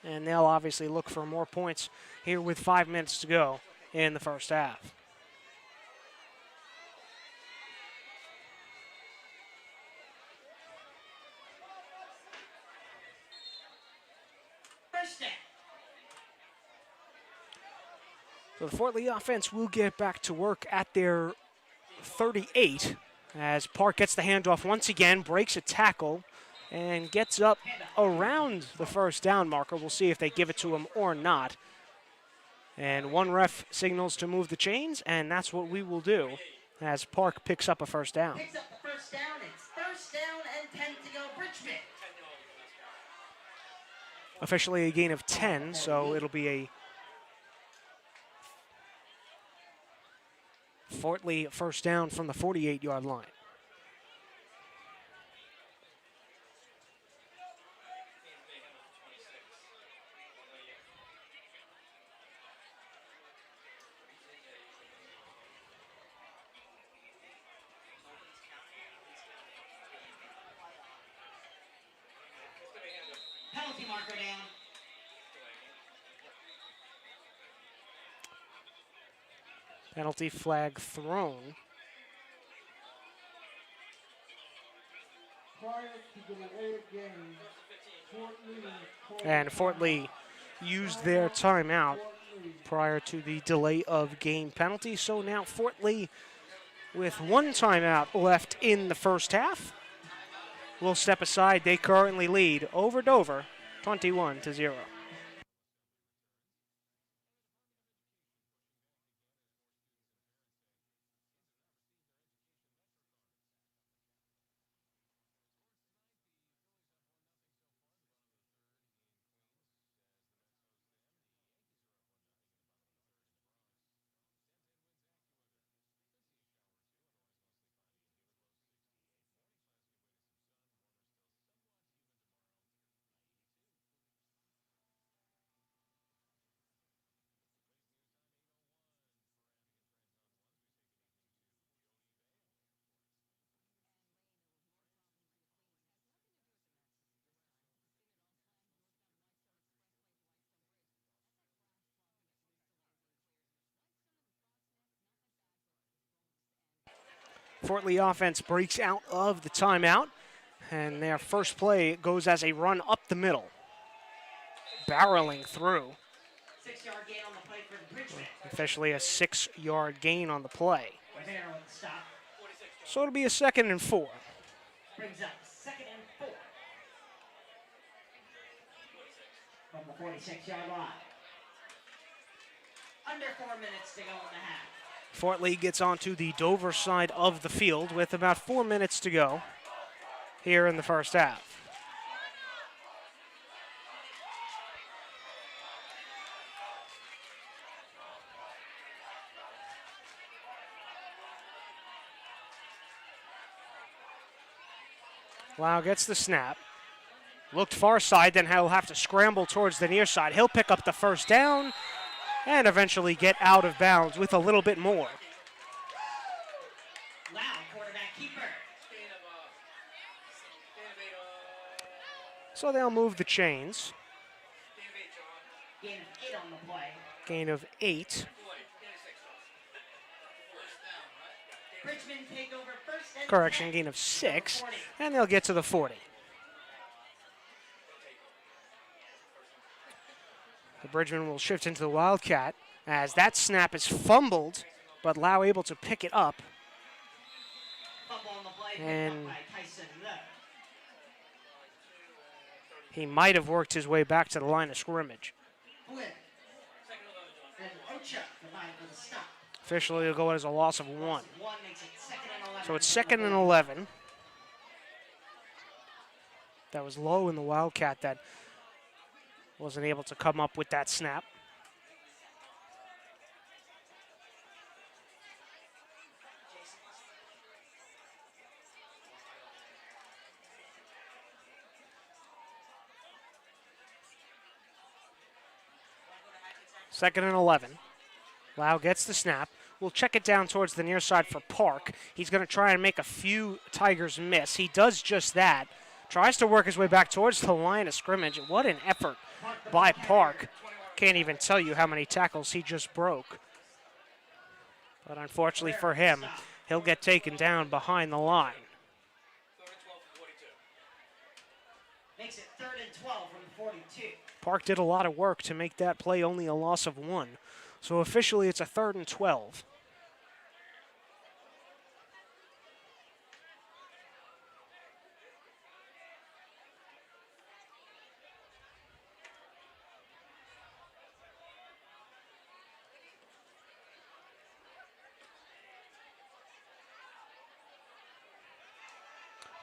and they'll obviously look for more points here with 5 minutes to go in the first half. First down. So the Fort Lee offense will get back to work at their 38 as Park gets the handoff once again, breaks a tackle, and gets up around the first down marker. We'll see if they give it to him or not. And one ref signals to move the chains, and that's what we will do as Park picks up a first down. Picks up the first down. It's first down and 10 to go. Bridgman. Officially a gain of 10, so it'll be a Fort Lee first down from the 48-yard line. Penalty marker down. Penalty flag thrown. Prior to the delay of game, Fort Lee called And Fort Lee used their timeout Fort Lee. prior to the delay of game penalty. So now Fort Lee, with one timeout left in the first half, will step aside. They currently lead over Dover 21-0. Fort Lee offense breaks out of the timeout, and their first play goes as a run up the middle, barreling through. 6-yard gain on the play for the Bridgman. Officially a 6-yard gain on the play. Rivera with the stop. So it'll be a 2nd and 4. Brings up 2nd and 4. From the 46-yard line. Under 4 minutes to go in the half. Fort Lee gets onto the Dover side of the field with about 4 minutes to go here in the first half. Lau gets the snap. Looked far side, then he'll have to scramble towards the near side. He'll pick up the first down and eventually get out of bounds with a little bit more. Lau, quarterback keeper. So they'll move the chains. Gain of 8 on the play. Gain of 8. Bridgman take over first and Correction, 10. gain of 6. 40. And they'll get to the 40. The Bridgman will shift into the Wildcat as that snap is fumbled, but Lau able to pick it up. Fumble on the play, picked And up by Tyson Lowe. he might have worked his way back to the line of scrimmage. Flynn. And Ocha combined for the stop. Officially, it'll go as a loss of 1. One makes it 2nd and 11. So it's 2nd and 11. That was low in the Wildcat that wasn't able to come up with that snap. Second and 11. Lau gets the snap. We'll check it down towards the near side for Park. He's going to try and make a few Tigers miss. He does just that. Tries to work his way back towards the line of scrimmage. What an effort by Park. Can't even tell you how many tackles he just broke. But unfortunately for him, he'll get taken down behind the line. Makes it 3rd and 12 from the 42. Park did a lot of work to make that play only a loss of 1. So officially it's a 3rd and 12.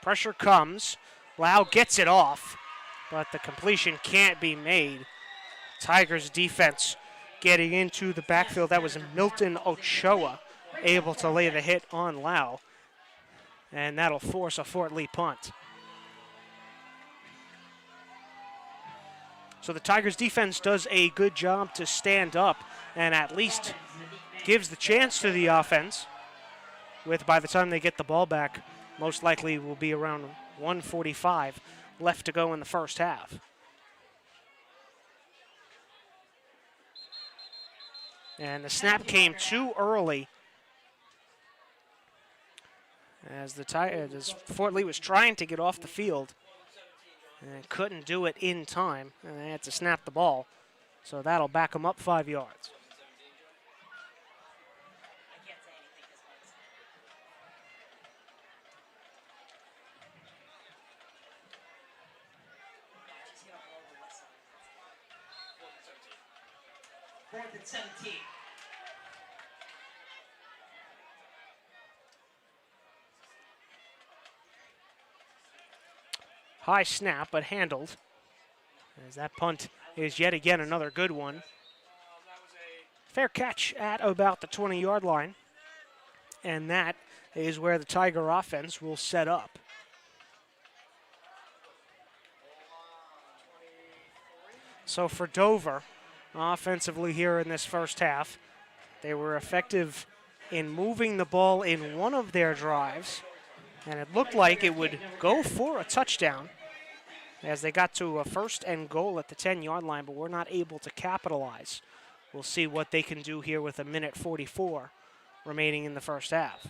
Pressure comes. Lau gets it off, but the completion can't be made. Tigers defense getting into the backfield. That was Milton Ochoa able to lay the hit on Lau, and that'll force a Fort Lee punt. So the Tigers defense does a good job to stand up and at least gives the chance to the offense, with by the time they get the ball back, most likely will be around 1:45 left to go in the first half. And the snap came too early as Fort Lee was trying to get off the field and couldn't do it in time, and they had to snap the ball. So that'll back them up 5 yards. Fourth and 17. High snap, but handled. As that punt is yet again another good one. Fair catch at about the 20-yard line. And that is where the Tiger offense will set up. So for Dover, offensively here in this first half, they were effective in moving the ball in one of their drives, and it looked like it would go for a touchdown as they got to a 1st and goal at the 10-yard line, but were not able to capitalize. We'll see what they can do here with 1:44 remaining in the first half.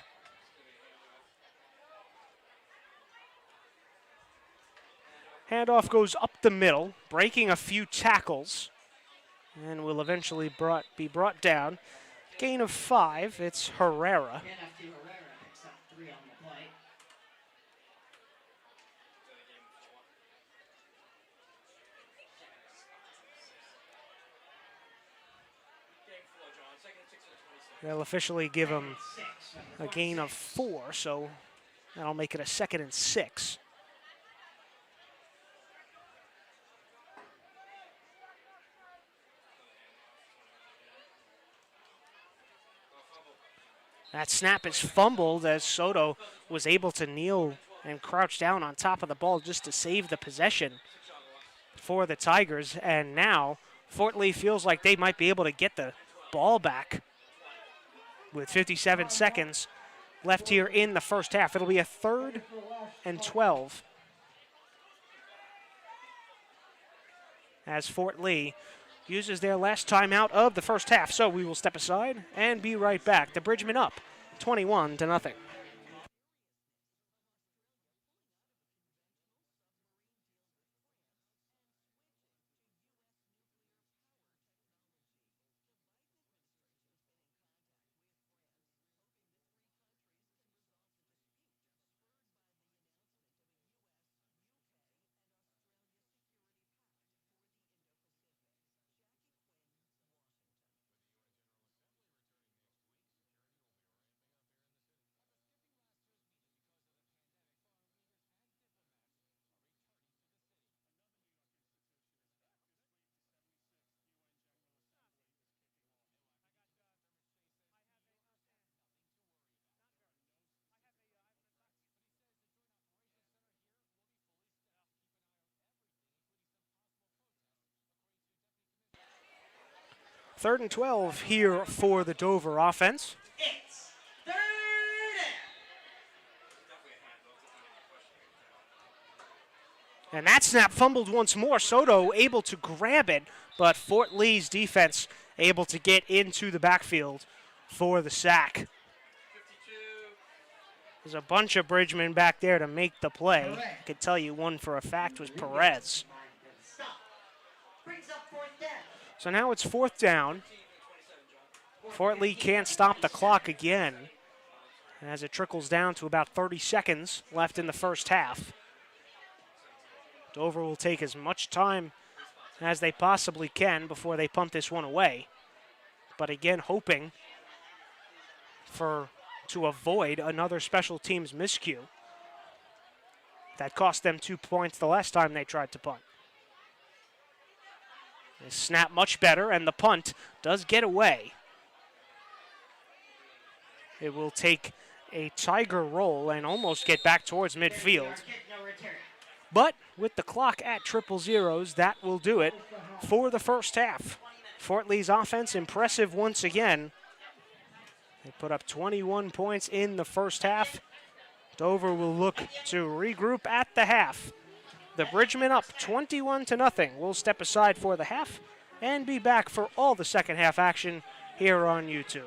Handoff goes up the middle, breaking a few tackles, and will eventually be brought down. Gain of 5, it's Herrera. After Herrera picks up 3 on the play. They'll officially give him 6 from a gain of 4, so that'll make it a 2nd and 6. That snap is fumbled as Soto was able to kneel and crouch down on top of the ball just to save the possession for the Tigers. And now Fort Lee feels like they might be able to get the ball back with 57 seconds left here in the first half. It'll be a 3rd and 12. as Fort Lee uses their last timeout of the first half. So we will step aside and be right back. The Bridgman up 21-0. Third and 12 here for the Dover offense. It's third down. And that snap fumbled once more. Soto able to grab it, but Fort Lee's defense able to get into the backfield for the sack. 52. There's a bunch of Bridgmen back there to make the play. I could tell you one for a fact was Perez. Stop. Brings up fourth down. So now it's fourth down. Fort Lee can't stop the clock again as it trickles down to about 30 seconds left in the first half. Dover will take as much time as they possibly can before they punt this one away. But again, hoping to avoid another special teams miscue that cost them 2 points the last time they tried to punt. They snap much better, and the punt does get away. It will take a tiger roll and almost get back towards midfield. But with the clock at 000, that will do it for the first half. Fort Lee's offense impressive once again. They put up 21 points in the first half. Dover will look to regroup at the half. The Bridgmen up 21-0. We'll step aside for the half and be back for all the second half action here on YouTube.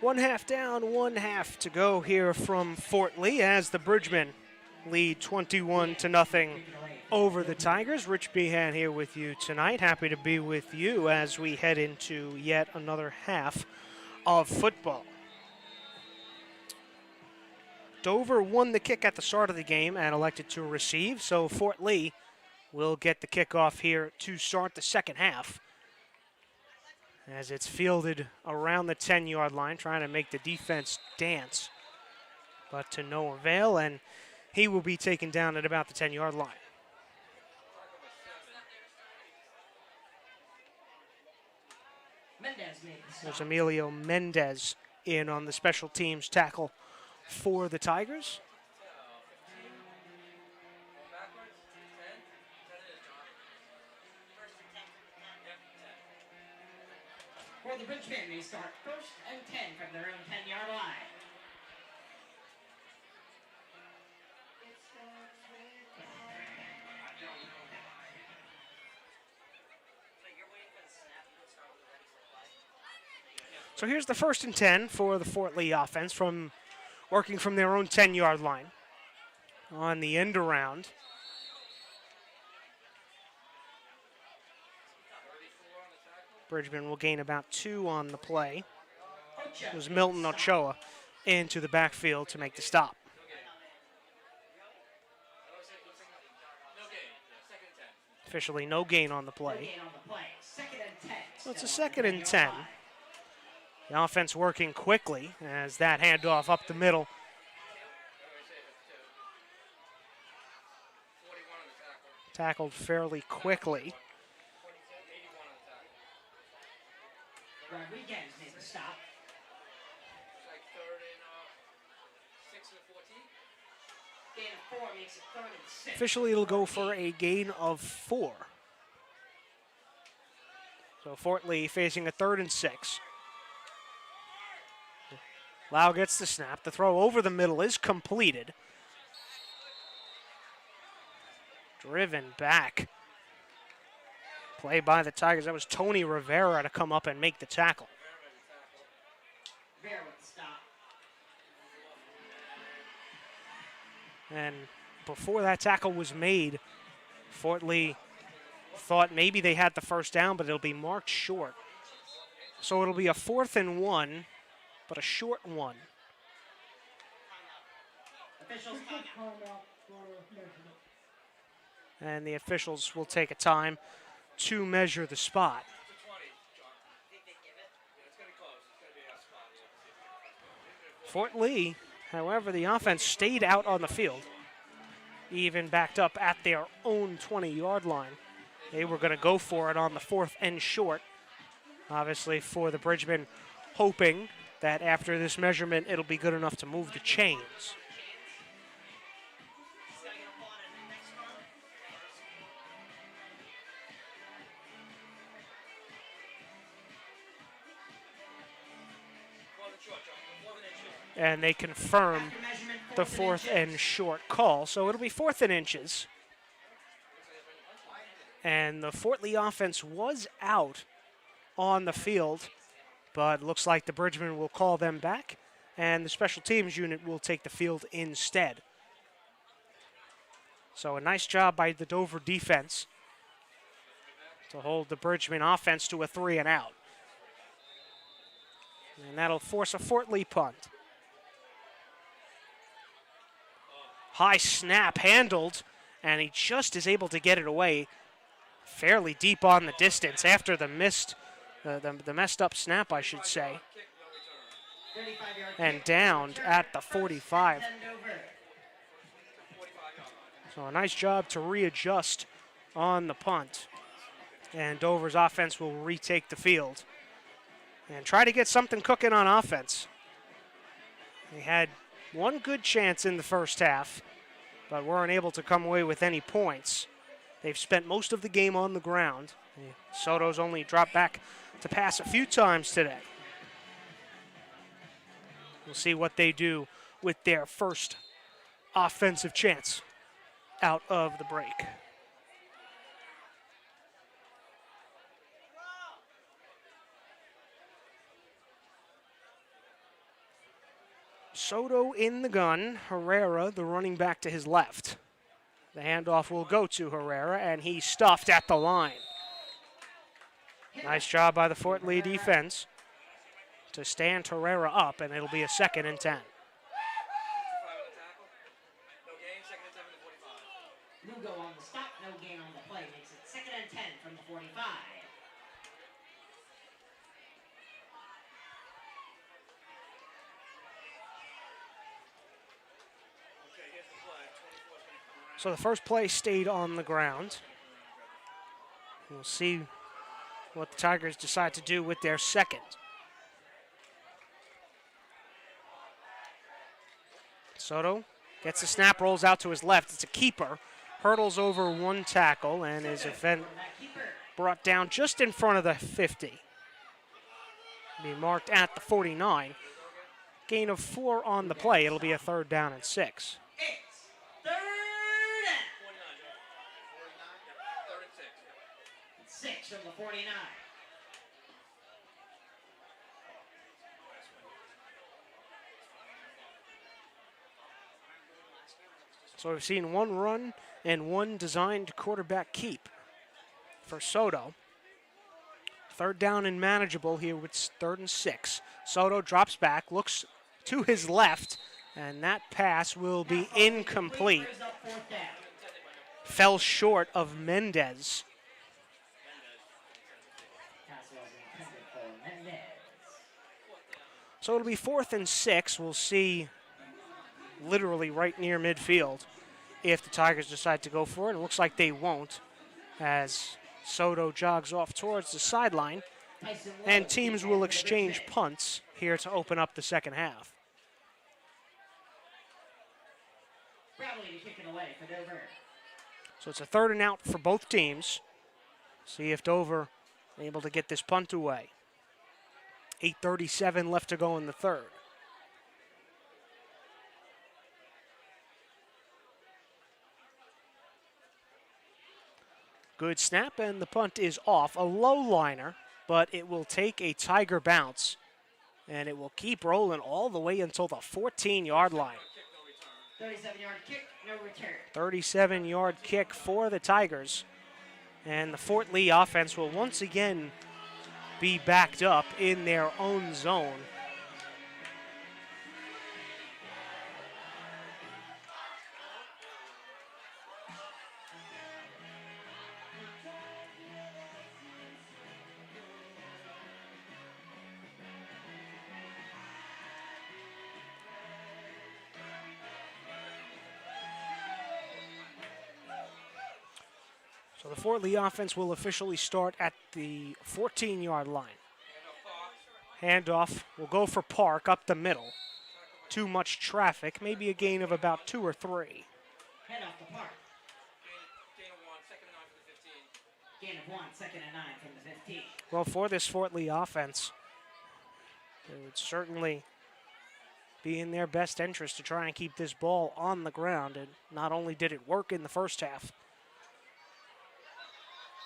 1 half down, 1 half to go here from Fort Lee as the Bridgemen lead 21-0 over the Tigers. Rich Behan here with you tonight. Happy to be with you as we head into yet another half of football. Dover won the kick at the start of the game and elected to receive, so Fort Lee will get the kickoff here to start the second half, as it's fielded around the 10-yard line, trying to make the defense dance, but to no avail, and he will be taken down at about the 10-yard line. Mendez made the There's stop. Emilio Mendez in on the special teams tackle for the Tigers. For the Bridgemen, they start 1st and 10 from their own 10-yard line. So here's the 1st and 10 for the Fort Lee offense from working from their own 10-yard line on the end around. Bridgman will gain about 2 on the play. It was Milton Ochoa into the backfield to make the stop. Officially no gain on the play. Gain on the play. 2nd and 10. So it's a Still 2nd and 10. line. The offense working quickly as that handoff up the middle. Tackled fairly quickly. Rodriguez made the stop. Gain of 4 makes it 3rd and 6. Officially, it'll go for a gain of 4. So Fort Lee facing a 3rd and 6. Lau gets the snap. The throw over the middle is completed. Driven back. Play by the Tigers. That was Tony Rivera to come up and make the tackle. Rivera with the stop. And before that tackle was made, Fort Lee thought maybe they had the first down, but it'll be marked short. So it'll be a 4th and 1, but a short one. Officials Quick timeout. timeout for measurement. And the officials will take a time to measure the spot. Fort Lee, however, the offense stayed out on the field, even backed up at their own 20-yard line. They were going to go for it on the 4th and short. Obviously, for the Bridgemen, hoping that after this measurement, it'll be good enough to move the chains. And they confirm After measurement, the 4th 4th and short call. So it'll be 4th and inches. And the Fort Lee offense was out on the field, but looks like the Bridgemen will call them back, and the special teams unit will take the field instead. So a nice job by the Dover defense to hold the Bridgemen offense to a 3 and out. And that'll force a Fort Lee punt. High snap handled, and he just is able to get it away fairly deep on the distance after the messed up snap, I should say, 35-yard and kick. downed Return at the 1st and 45. 10 Dover. So a nice job to readjust on the punt. And Dover's offense will retake the field and try to get something cooking on offense. They had one good chance in the first half, but weren't able to come away with any points. They've spent most of the game on the ground. Soto's only dropped back to pass a few times today. We'll see what they do with their first offensive chance out of the break. Soto in the gun. Herrera, the running back, to his left. The handoff will go to Herrera, and he's stuffed at the line. Nice job by the Fort Lee defense to stand Herrera up, and it'll be a 2nd and 10. 55 on the tackle. No gain, 2nd and 10 from the 45. Lugo on the stop, no gain on the play. Makes it 2nd and 10 from the 45. Okay, here's the play. 24's going to come around. So the first play stayed on the ground. We'll see what the Tigers decide to do with their second. Soto gets the snap, rolls out to his left. It's a keeper. Hurdles over one tackle and is brought down just in front of the 50. Be marked at the 49. Gain of 4 on the play. It'll be a 3rd down and 6. It's 3rd and 49. 3rd and 6. 6 from the 49. So we've seen 1 run and 1 designed quarterback keep for Soto. 3rd down and manageable here with 3rd and 6. Soto drops back, looks to his left, and that pass will be incomplete. Brings up 4th down. Fell short of Mendez. Pass was intended for Mendez. So it'll be 4th and 6. We'll see literally right near midfield if the Tigers decide to go for it. It looks like they won't as Soto jogs off towards the sideline, and teams will exchange punts here to open up the second half. Bradley to kick it away for Dover. So it's a 3rd and out for both teams. See if Dover able to get this punt away. 8:37 left to go in the 3rd. Good snap, and the punt is off. A low liner, but it will take a Tiger bounce, and it will keep rolling all the way until the 14-yard line. 37-yard kick, no return. 37-yard kick for the Tigers, and the Fort Lee offense will once again be backed up in their own zone. So the Fort Lee offense will officially start at the 14-yard line. Handoff will go for Park up the middle. Too much traffic, maybe a gain of about 2 or 3. Head off the park. Gain of 1, 2nd and 9 from the 15. Gain of 1, 2nd and 9 from the 15. Well, for this Fort Lee offense, it would certainly be in their best interest to try and keep this ball on the ground. And not only did it work in the first half,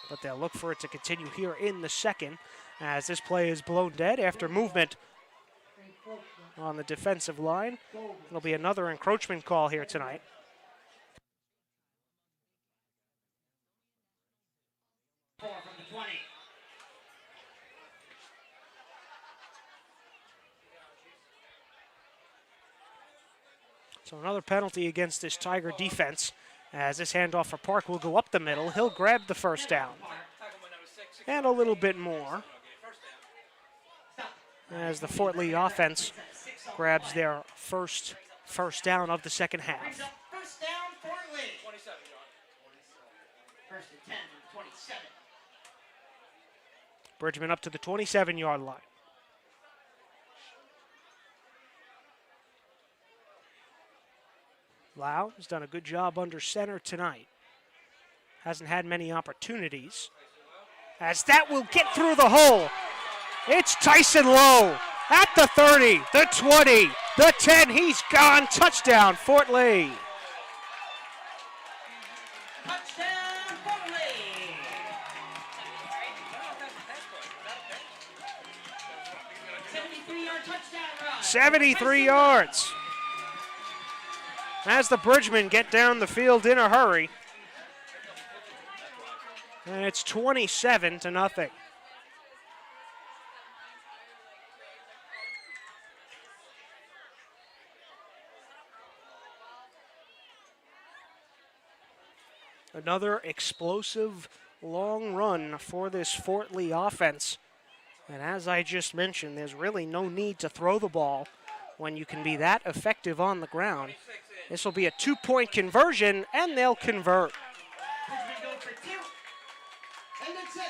but they'll look for it to continue here in the second as this play is blown dead after movement on the defensive line. It'll be another encroachment call here tonight. Four from the 20. So another penalty against this Tiger defense as this handoff for Park will go up the middle. He'll grab the first down and a little bit more as the Fort Lee offense grabs their first down of the second half. Brings up first down, Fort Lee. 27, John. 1st and 10 from 27. Bridgman up to the 27-yard line. Lau has done a good job under center tonight. Hasn't had many opportunities. As that will get through the hole. It's Tyson Lowe at the 30, the 20, the 10. He's gone. Touchdown, Fort Lee. Touchdown, Fort Lee. 73-yard touchdown run. 73 yards. as the Bridgemen get down the field in a hurry. And it's 27-0. Another explosive long run for this Fort Lee offense. And as I just mentioned, there's really no need to throw the ball when you can be that effective on the ground. This will be a 2-point conversion, and they'll convert. Bridgman go for 2. And it's it.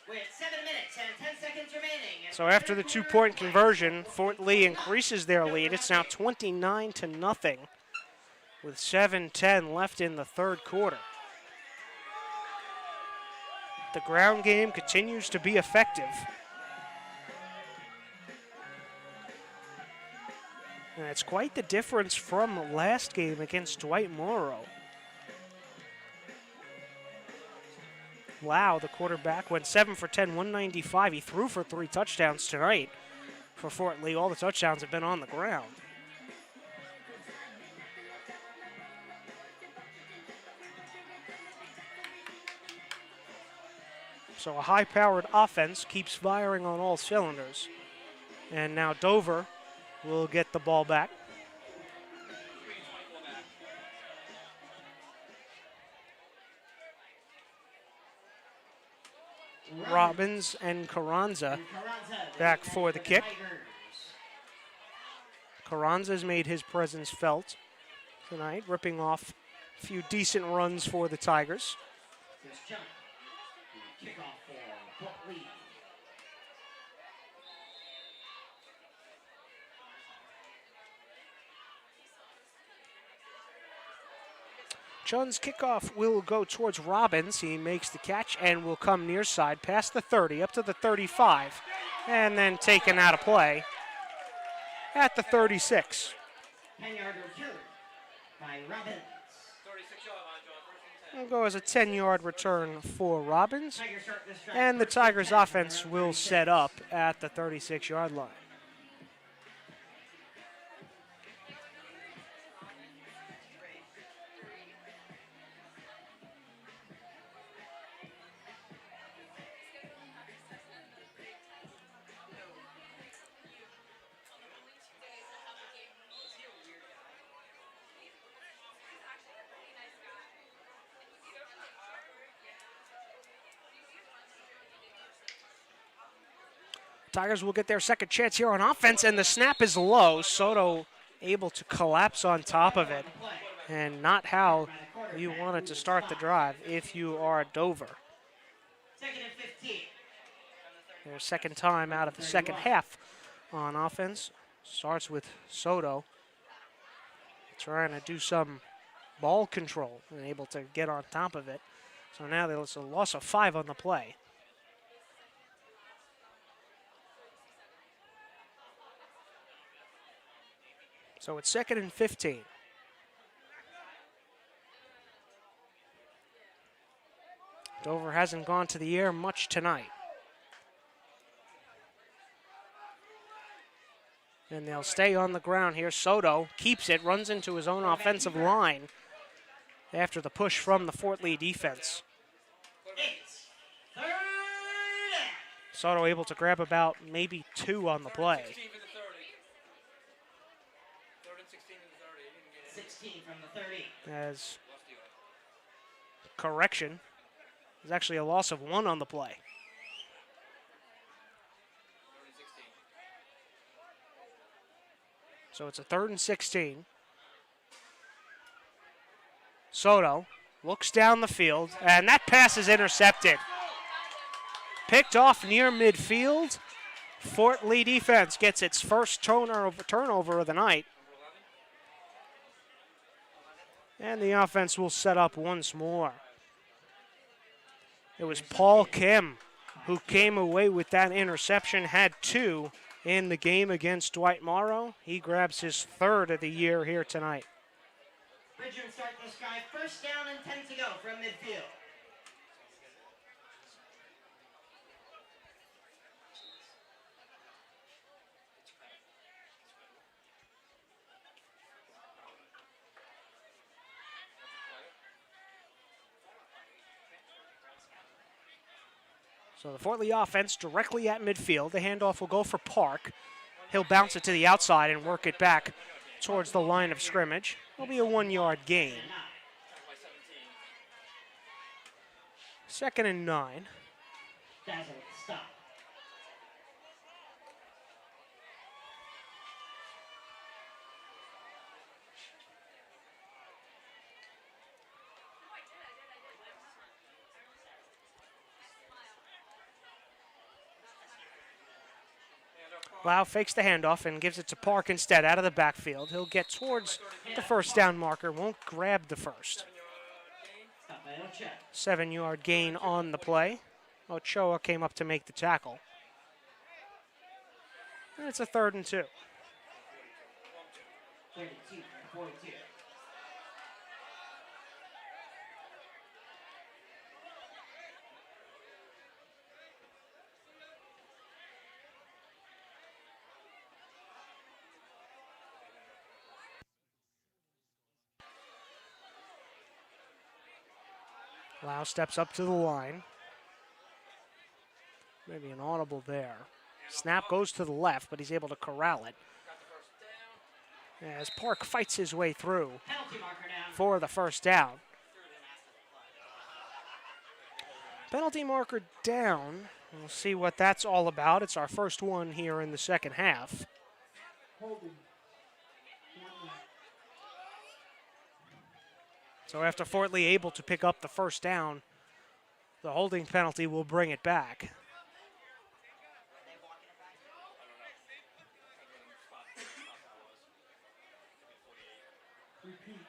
With 7 minutes and 10 seconds remaining. So after the 2-point conversion, Fort Lee increases their lead. It's now 29-0 with 7:10 left in the third quarter. The ground game continues to be effective. And it's quite the difference from last game against Dwight Morrow. Wow, the quarterback went 7 for 10, 195. He threw for 3 touchdowns tonight for Fort Lee. All the touchdowns have been on the ground. So a high-powered offense keeps firing on all cylinders. And now Dover will get the ball back. Robbins and Carranza back for the kick. Carranza's made his presence felt tonight, ripping off a few decent runs for the Tigers. Here's John. Kickoff for Fort Lee. Chun's kickoff will go towards Robbins. He makes the catch and will come near side past the 30 up to the 35 and then taken out of play at the 36. 10-yard return by Robbins. 36-yard line, John. First and 10. Will go as a 10-yard return for Robbins. Tigers start this drive And the first and Tigers 10 offense from will 36. set up at the 36-yard line. Tigers will get their second chance here on offense, and the snap is low. Soto able to collapse on top of it, and not how you wanted to start the drive if you are Dover. Second and 15. Their second time out of the second half on offense. Starts with Soto trying to do some ball control and able to get on top of it. So now there's a loss of 5 on the play. So it's second and 15. Dover hasn't gone to the air much tonight. And they'll stay on the ground here. Soto keeps it, runs into his own offensive line after the push from the Fort Lee defense. It's third down. Soto able to grab about maybe 2 on the play. 16 for the 30. Third and 16 in the 30. He didn't get it. 16 from the 30. As Lost the yard. correction, there's actually a loss of 1 on the play. Third and 16. So it's a 3rd and 16. Soto looks down the field, and that pass is intercepted. Picked off near midfield. Fort Lee defense gets its first turnover of the night. And the offense will set up once more. It was Paul Kim who came away with that interception, had 2 in the game against Dwight Morrow. He grabs his 3rd of the year here tonight. Bridgman start this drive. First down and 10 to go from midfield. So the Fort Lee offense directly at midfield. The handoff will go for Park. He'll bounce it to the outside and work it back towards the line of scrimmage. It'll be a 1-yard gain. Second and 9. Dazzle, stop. Lau fakes the handoff and gives it to Park instead out of the backfield. He'll get towards the first down marker, won't grab the first. Stop by Ochoa. 7-yard gain on the play. Ochoa came up to make the tackle. And it's a 3rd and 2. 32, 42. Lau steps up to the line. Maybe an audible there. Snap goes to the left, but he's able to corral it. As Park fights his way through Penalty marker down. for the first down. Penalty marker down. We'll see what that's all about. It's our first one here in the second half. Holding. So after Fort Lee able to pick up the first down, the holding penalty will bring it back. Repeat.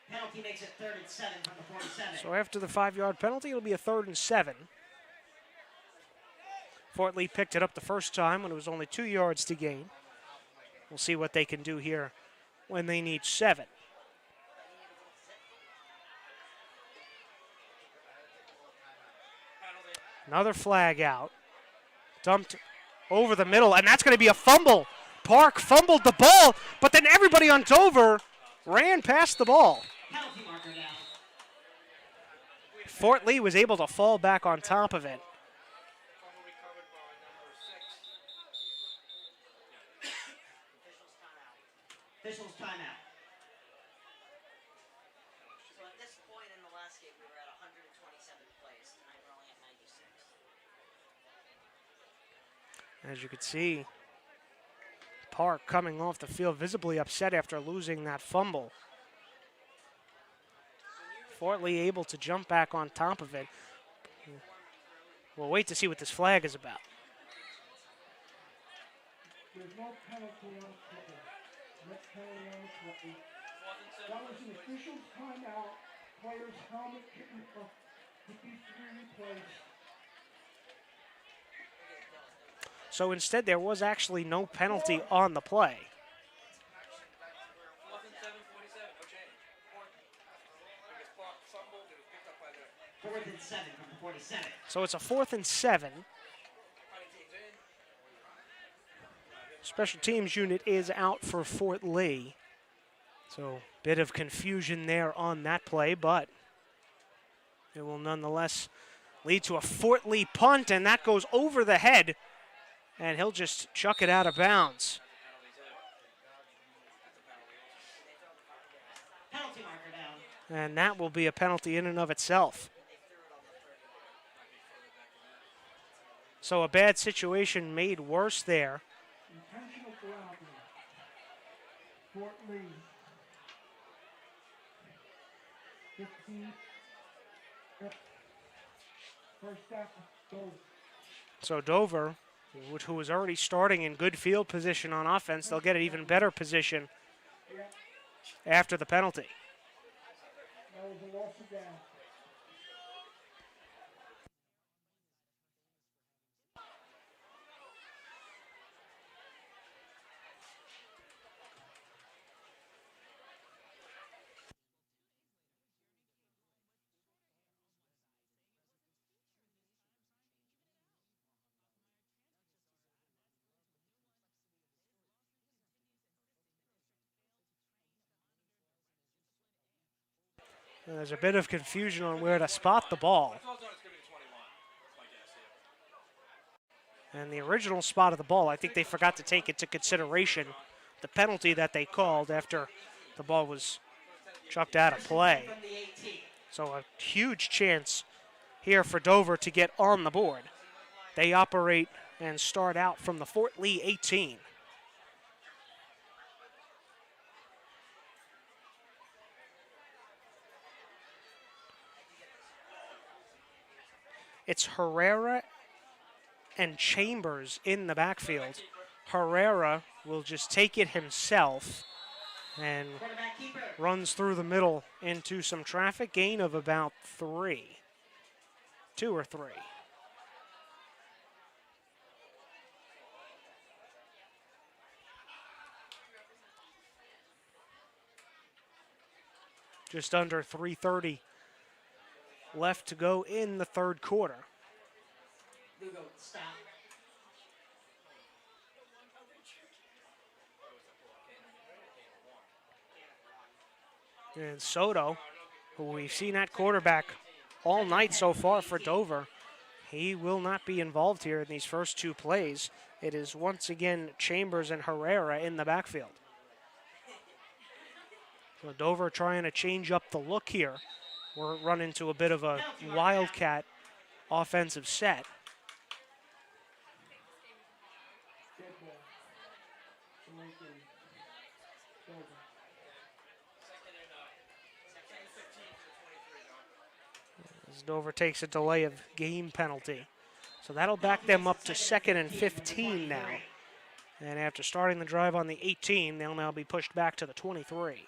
Penalty makes it 3rd and 7 from the 47. So after the 5-yard penalty, it'll be a 3rd and 7. Fort Lee picked it up the first time when it was only 2 yards to gain. We'll see what they can do here when they need 7. Another flag out. Dumped over the middle, and that's going to be a fumble. Park fumbled the ball, but then everybody on Dover ran past the ball. Penalty marker down. Fort Lee was able to fall back on top of it. Officials timeout. So at this point in the last game, we were at 127 plays. Tonight we're only at 96. As you can see, Park coming off the field visibly upset after losing that fumble. Fort Lee able to jump back on top of it. We'll wait to see what this flag is about. There's no penalty on the kicker. No penalty on the kicker. That was an official timeout. Player's helmet kicking to be replaced. So instead, there was actually no penalty on the play. 4th and 7 from the 47. So it's a 4th and 7. Special teams unit is out for Fort Lee. So bit of confusion there on that play, but it will nonetheless lead to a Fort Lee punt, and that goes over the head, and he'll just chuck it out of bounds. Penalty marker down. And that will be a penalty in and of itself. So a bad situation made worse there. Intentional grounding. Fort Lee. 15. Yep. First half goes. So Dover, who was already starting in good field position on offense, they'll get an even better position Yep. after the penalty. That was a loss of down. There's a bit of confusion on where to spot the ball. I told John it's going to be 21. That's my guess here. And the original spot of the ball, I think they forgot to take into consideration the penalty that they called after the ball was chucked out of play. From the 18. So a huge chance here for Dover to get on the board. They operate and start out from the Fort Lee 18. It's Herrera and Chambers in the backfield. Herrera will just take it himself and Quarterback keeper. runs through the middle into some traffic, gain of about 3. 2 or 3. Just under 3:30 left to go in the third quarter. Lugo, stop. And Soto, who we've seen at quarterback all night so far for Dover, he will not be involved here in these first 2 plays. It is once again Chambers and Herrera in the backfield. So Dover trying to change up the look here. We're running into a bit of a wildcat offensive set. Dead ball. To Lincoln. Dover. As Dover takes a delay of game penalty. So that'll back them up to 2nd and 15 now. And after starting the drive on the 18, they'll now be pushed back to the 23.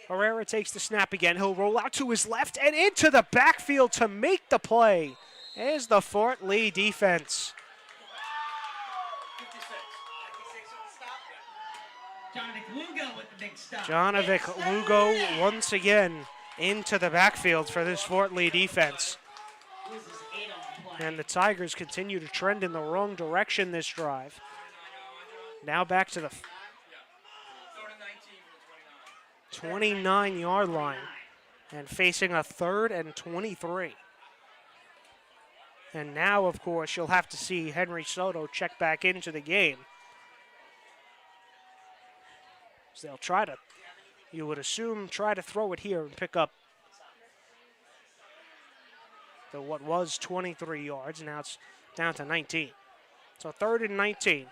Herrera takes the snap again. He'll roll out to his left and into the backfield to make the play. There's the Fort Lee defense. 56. 56 with the stop. Jonovic Lugo with the big stop. Jonovic Lugo once again into the backfield for this Fort Lee defense. Loses 8 on the play. And the Tigers continue to trend in the wrong direction this drive. Now back to the 29-yard line and facing a 3rd and 23. And now, of course, you'll have to see Henry Soto check back into the game. So they'll try to, you would assume, try to throw it here and pick up the what was 23 yards. Now it's down to 19. So 3rd and 19.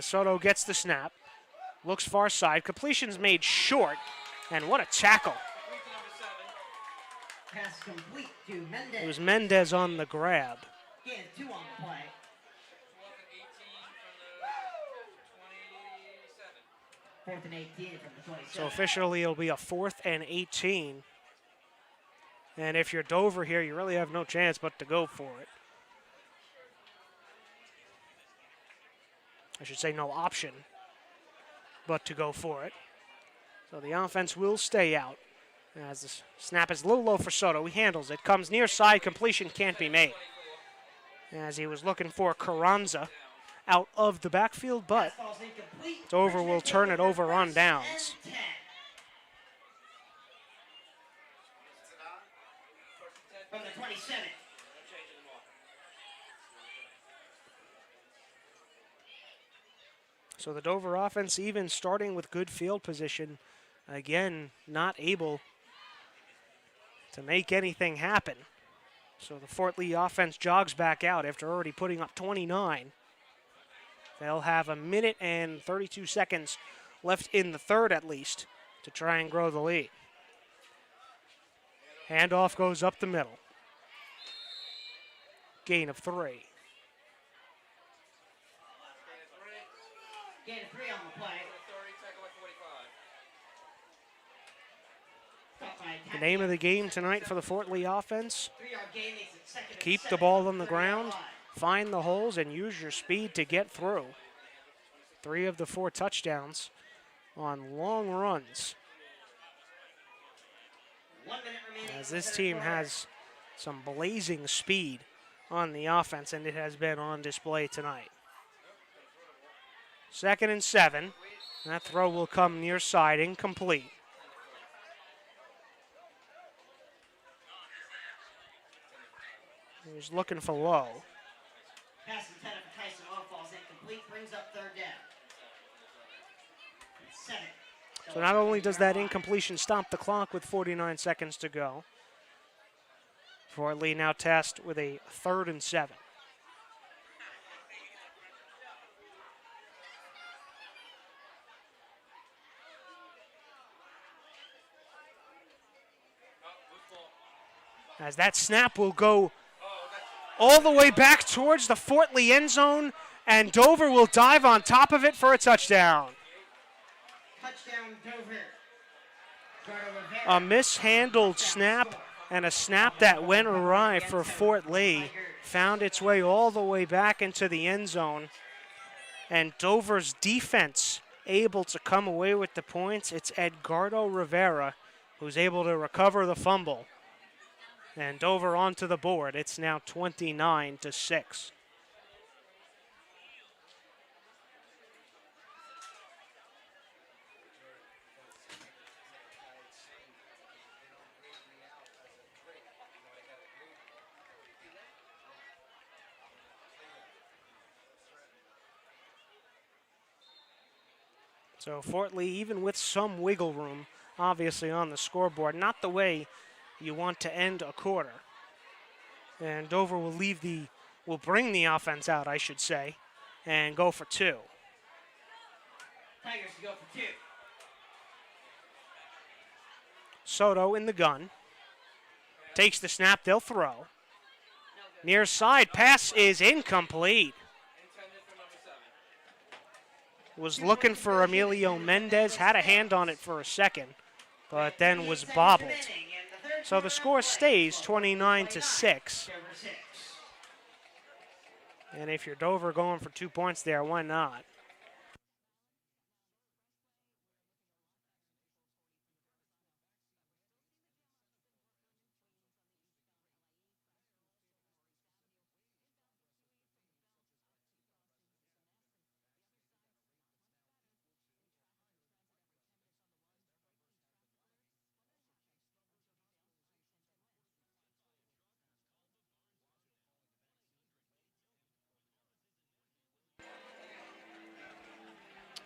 Soto gets the snap. Looks far side. Completion's made short. And what a tackle. Pass complete to Mendez. It was Mendez on the grab. Again, 2 on the play. 4th and 18 from the 27. So officially it'll be a 4th and 18. And if you're Dover here, you really have no chance but to go for it. I should say no option but to go for it. So the offense will stay out. As the snap is a little low for Soto. He handles it. Comes near side. Completion can't be made. As he was looking for Carranza out of the backfield, but Pass ball's incomplete. Dover will turn it over on downs. And 10. From the 27. So the Dover offense, even starting with good field position, again, not able to make anything happen. So the Fort Lee offense jogs back out after already putting up 29. They'll have 1 minute and 32 seconds left in the third at least to try and grow the lead. Handoff goes up the middle. Gain of 3. Gain of 3 on the play. The name of the game tonight for the Fort Lee offense, 3-yard gain makes it 2nd and keep 7 the ball on the from ground, line. find the holes, and use your speed to get through. 3 of the 4 touchdowns on long runs. 1 minute remaining. as in the this third team quarter. has some blazing speed on the offense, and it has been on display tonight. 2nd and 7. That throw will come near side, incomplete. He was looking for low. Pass intended for Tyson Lowe falls incomplete. Brings up third down. 7. So not only does that incompletion stop the clock with 49 seconds to go, Fort Lee now tasked with a 3rd and 7. As that snap will go all the way back towards the Fort Lee end zone, and Dover will dive on top of it for a touchdown. Touchdown Dover. A mishandled snap and a snap that went awry for Fort Lee found its way all the way back into the end zone, and Dover's defense able to come away with the points. It's Edgardo Rivera who's able to recover the fumble, and Dover onto the board. It's now 29-6. So Fort Lee, even with some wiggle room, obviously on the scoreboard, not the way you want to end a quarter. And Dover will bring the offense out, I should say, and go for 2. Tigers to go for 2. Soto in the gun. Takes the snap, they'll throw. Near side pass is incomplete. Was looking for Emilio Mendez, had a hand on it for a second, but then was bobbled. So the score stays 29-6. And if you're Dover going for 2 points there, why not?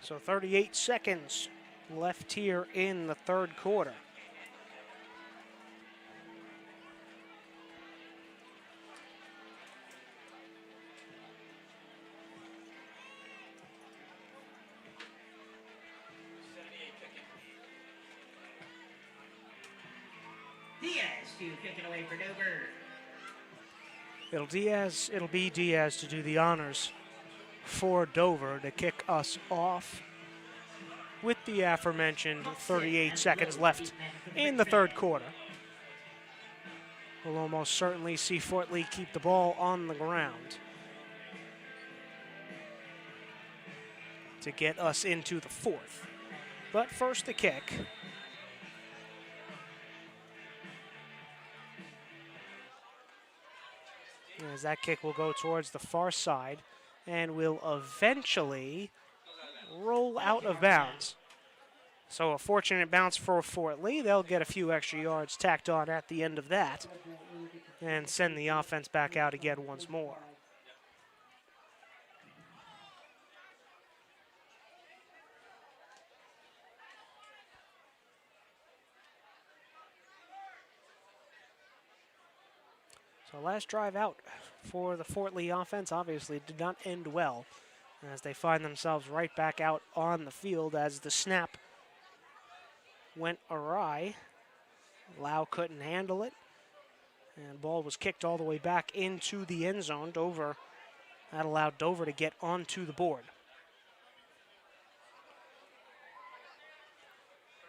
So 38 seconds left here in the third quarter. Diaz to kick it away for Dover. It'll be Diaz to do the honors for Dover to kick us off with the aforementioned 38 seconds left in the third quarter. We'll almost certainly see Fort Lee keep the ball on the ground to get us into the fourth. But first the kick. As that kick will go towards the far side and will eventually roll out of bounds. So a fortunate bounce for Fort Lee. They'll get a few extra yards tacked on at the end of that and send the offense back out again once more. So last drive out for the Fort Lee offense obviously did not end well, as they find themselves right back out on the field as the snap went awry. Lau couldn't handle it, and ball was kicked all the way back into the end zone. That allowed Dover to get onto the board.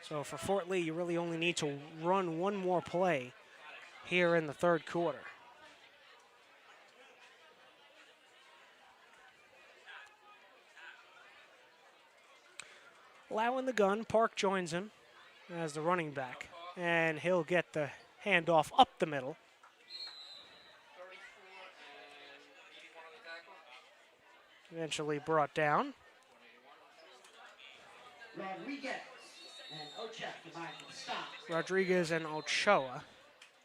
So for Fort Lee, you really only need to run one more play here in the third quarter. Lau in the gun. Park joins him as the running back. And he'll get the handoff up the middle. 34 and 81 on the tackle. Eventually brought down. 181. Rodriguez and Ochek combined for the stop. Rodriguez and Ochoa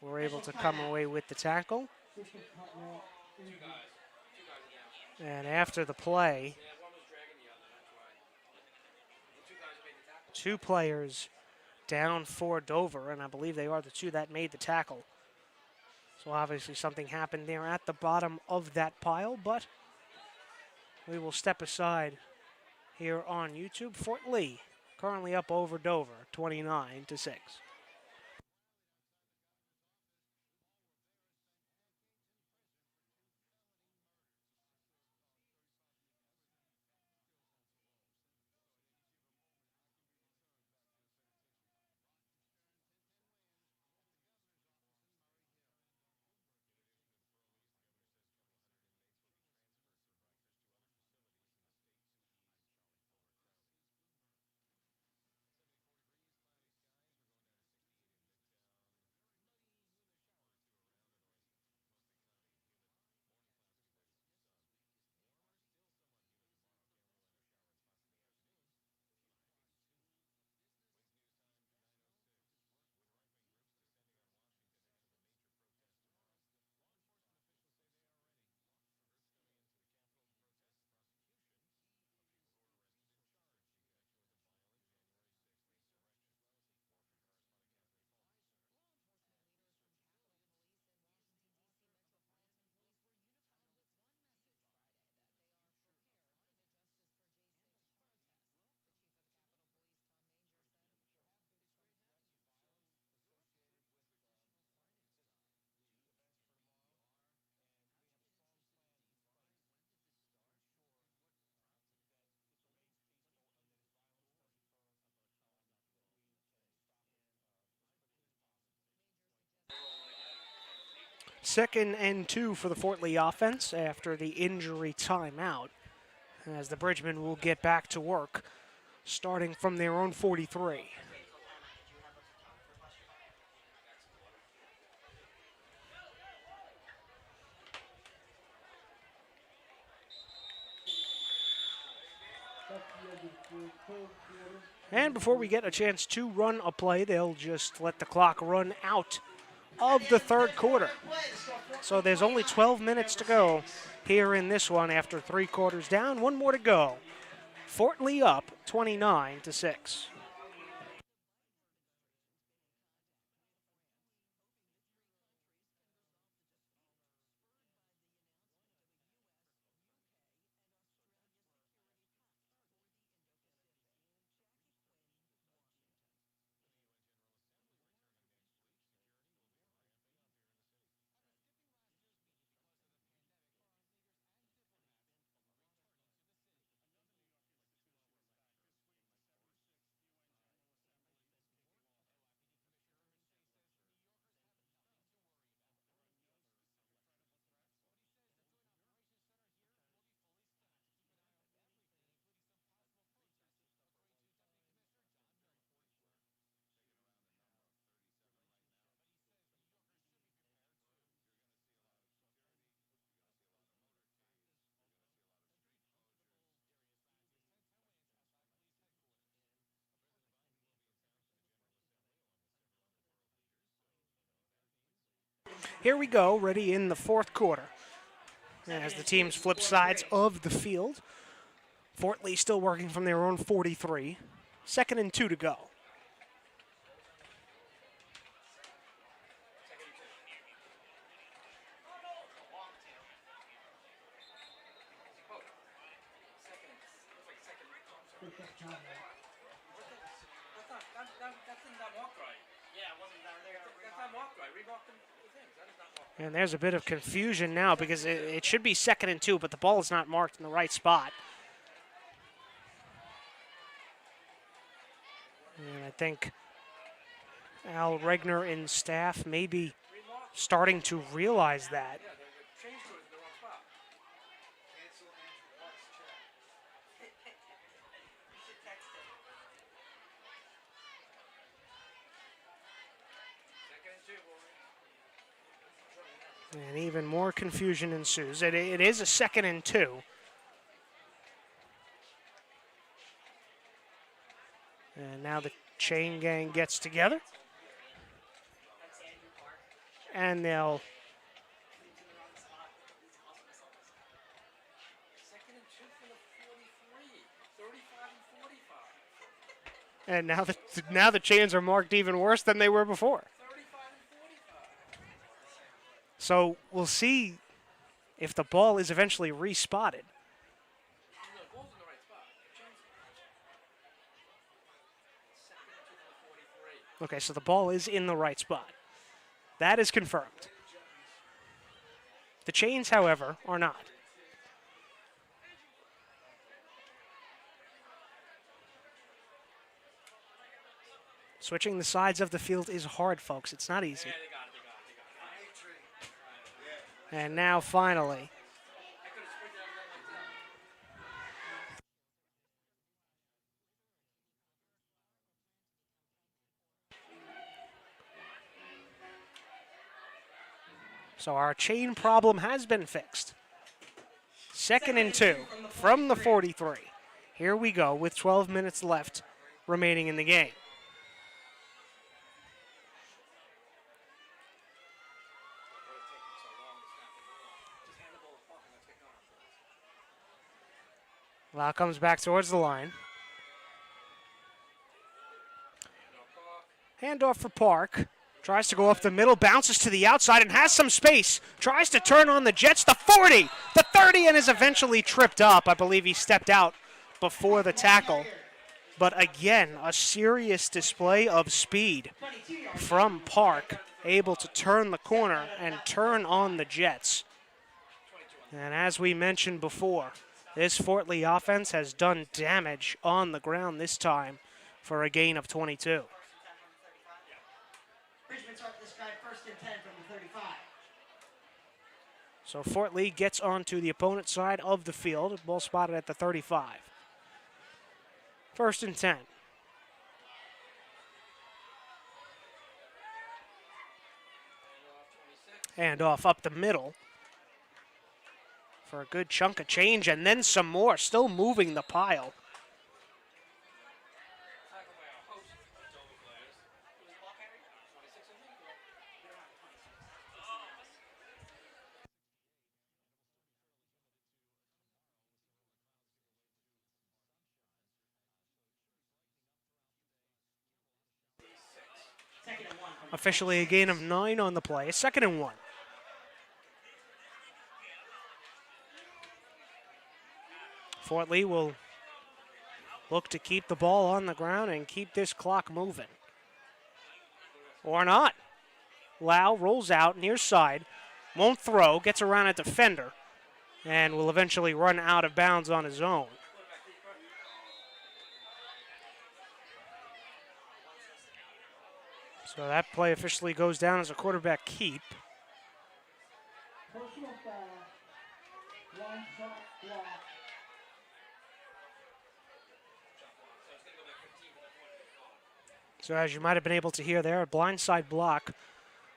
were able to come away with the tackle. System timeout. Two guys. Two guys are down. And after the play, Yeah, one was dragging the other, that's why. The two guys who made the tackle. two players down for Dover, and I believe they are the two that made the tackle. So obviously something happened there at the bottom of that pile, but we will step aside here on YouTube. Fort Lee currently up over Dover, 29-6. Second and 2 for the Fort Lee offense after the injury timeout, as the Bridgemen will get back to work, starting from their own 43. That's the end of the third quarter. And before we get a chance to run a play, they'll just let the clock run out of the third quarter. So there's only 12 minutes to go here in this one after 3 quarters down. One more to go. Fort Lee up 29-6. Here we go, ready in the fourth quarter. As the teams flip sides of the field, Fort Lee still working from their own 43. Second and 2 to go. System timeout. That did not walk right. Yeah, it wasn't down there. That's not walk right. Remark the things. That is not walk right. And there's a bit of confusion now because it should be second and 2, but the ball is not marked in the right spot. And I think Al Regner and staff may be starting to realize that. Yeah, the change to it in the wrong spot. Cancel Andrew Luck's check. You should text him. And even more confusion ensues. It is a 2nd and 2. And now the chain gang gets together. And they'll Second and 2 from the 43. 35 and 45. and now the chains are marked even worse than they were before. 35 and 45. So we'll see if the ball is eventually respotted. No, ball's in the right spot. Chains. Second and 2 from the 43. Okay, so the ball is in the right spot. That is confirmed. The chains, however, are not. Switching the sides of the field is hard, folks. It's not easy. Yeah, they got it. And now, finally, I could have sprayed that like that. so our chain problem has been fixed. 2nd and 2 from the 43. Here we go with 12 minutes left remaining in the game. Lau comes back towards the line. Handoff for Park. Tries to go up the middle, bounces to the outside and has some space. Tries to turn on the Jets, the 40, the 30, and is eventually tripped up. I believe he stepped out before the tackle. But again, a serious display of speed from Park, able to turn the corner and turn on the Jets. And as we mentioned before, this Fort Lee offense has done damage on the ground this time for a gain of 22. Bridgman starts this drive 1st and 10 from the 35. So Fort Lee gets onto the opponent's side of the field. Ball spotted at the 35. 1st and 10. Hand off up the middle for a good chunk of change, and then some more, still moving the pile. Tackled by a host of Dover players. Who was the ball carrier? 26, I think. We don't have a 26. Second and 1 from the Officially a gain of 9 on the play. 2nd and 1. Fort Lee will look to keep the ball on the ground and keep this clock moving. Or not. Lau rolls out near side, won't throw, gets around a defender, and will eventually run out of bounds on his own. So that play officially goes down as a quarterback keep. Personal foul. One shot block. So as you might have been able to hear there, a blindside block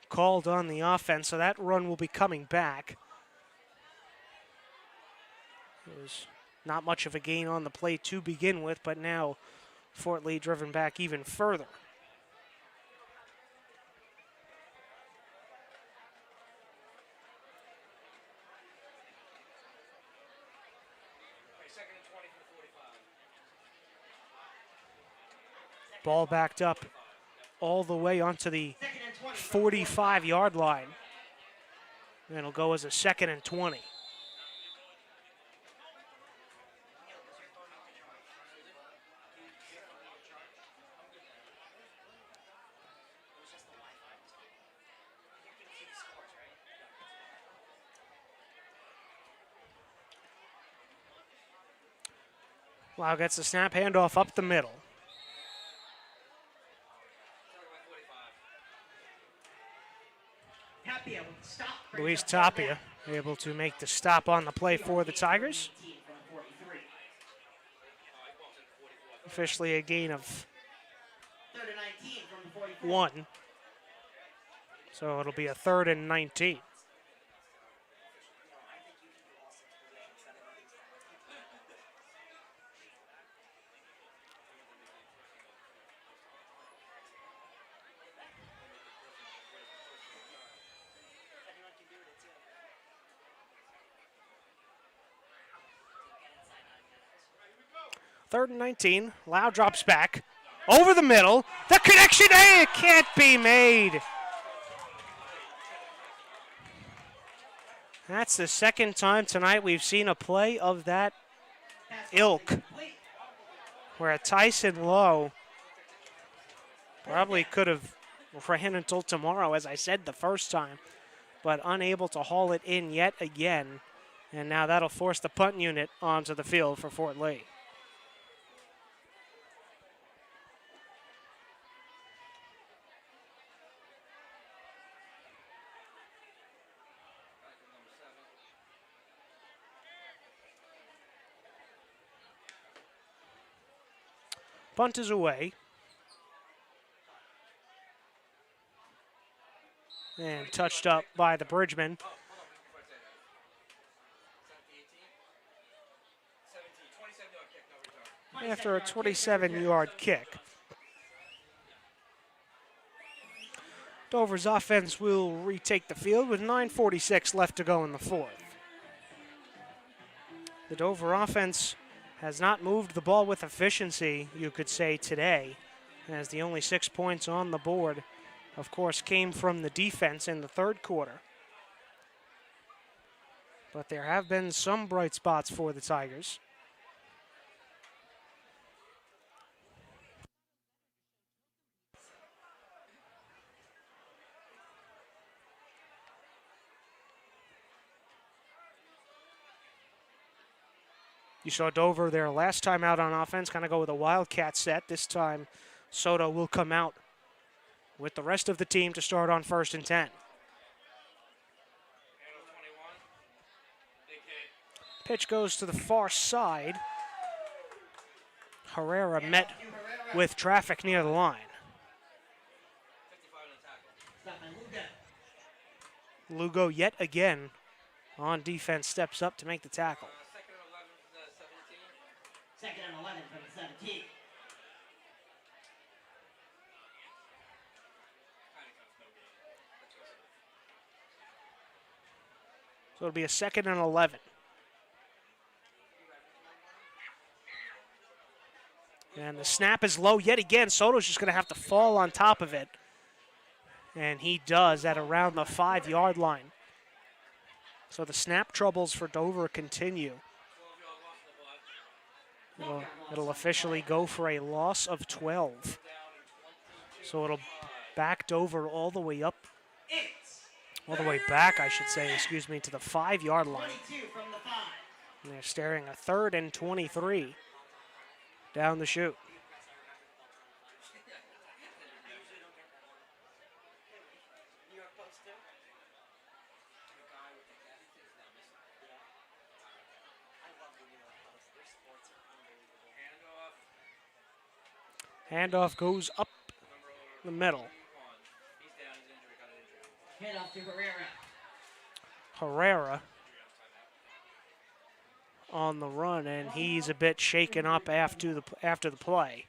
called on the offense, so that run will be coming back. It was not much of a gain on the play to begin with, but now Fort Lee driven back even further. Second and 20 from the 45. Ball backed up all the way onto the 45-yard line. And it'll go as a 2nd and 20. Lau gets the snap, handoff up the middle. Tapia with the stop. Luis Tapia able to make the stop on the play for the Tigers. Officially a gain of 3rd and 19 from the 44. 1. So it'll be a 3rd and 19. 3rd and 19. Lau drops back. Over the middle. The connection, hey, it can't be made. That's the second time tonight we've seen a play of that ilk where Tyson Lowe probably could have ran until tomorrow, as I said the first time, but unable to haul it in yet again. And now that'll force the punt unit onto the field for Fort Lee. Punt is away. And touched up by the Bridgeman. After a 27-yard kick. Dover's offense will retake the field with 9:46 left to go in the fourth. The Dover offense has not moved the ball with efficiency, you could say, today, as the only 6 points on the board, of course, came from the defense in the third quarter. But there have been some bright spots for the Tigers. You saw Dover their last time out on offense kind of go with a wildcat set. This time, Soto will come out with the rest of the team to start on 1st and 10. Pitch goes to the far side. Herrera met with traffic near the line. Lugo yet again on defense steps up to make the tackle. Second and 11 from the 17. So it'll be a 2nd and 11. And the snap is low yet again. Soto's just going to have to fall on top of it. And he does at around the 5-yard line. So the snap troubles for Dover continue. It'll officially go for a loss of 12. So it'll back Dover all the way up. All the way back, I should say, excuse me, to the 5-yard line. 22 from the 5. And they're staring a 3rd and 23 down the chute. Handoff goes up the middle. Hand off to Herrera. Herrera on the run, and he's a bit shaken up after the play.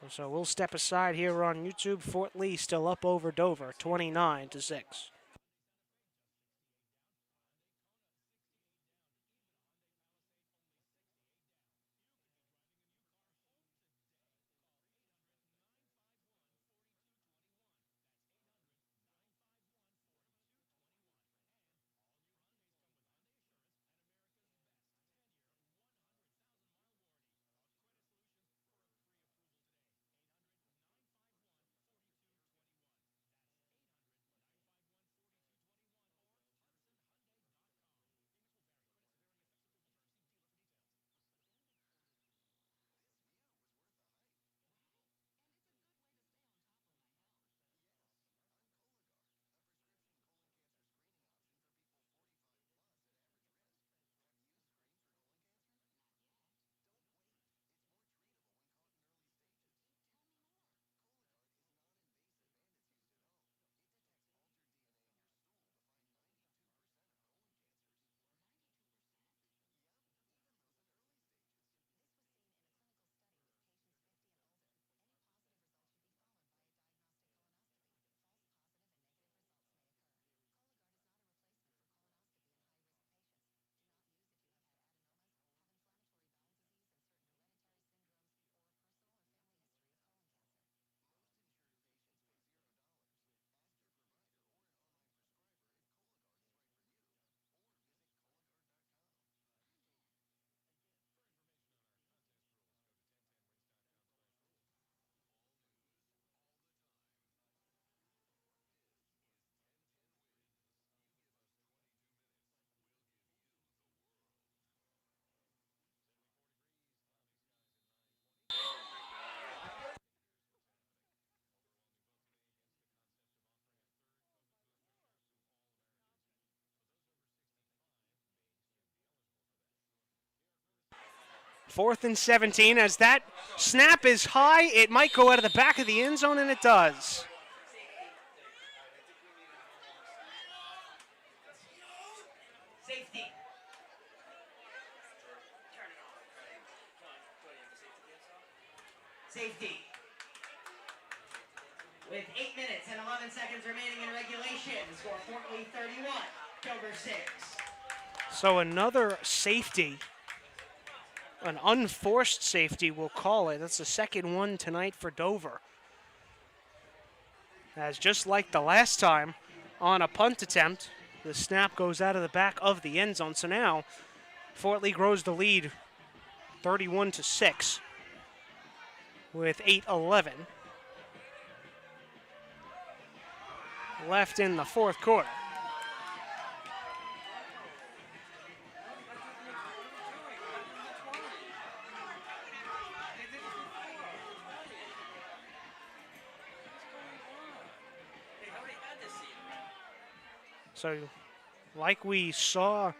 So we'll step aside here on YouTube. Fort Lee still up over Dover, 29-6. 4th and 17. As that snap is high, it might go out of the back of the end zone, and it does. Safety. Safety. With 8 minutes and 11 seconds remaining in regulation, the score Fort Lee 31, Dover 6. So another safety, an unforced safety, we'll call it. That's the second one tonight for Dover. As just like the last time, on a punt attempt, the snap goes out of the back of the end zone. So now Fort Lee grows the lead 31-6 with 8:11 left in the fourth quarter. So, like we saw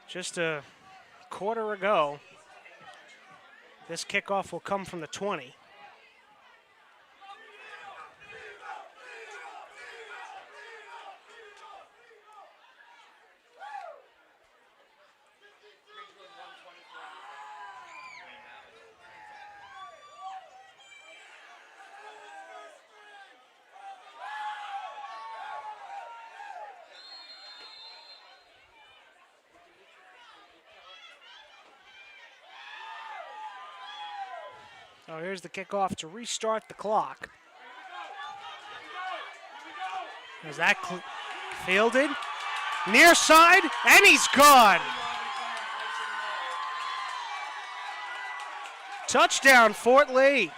just a quarter ago, this kickoff will come from the 20. So here's the kickoff to restart the clock. As that fielded, near side, and he's gone. Touchdown, Fort Lee.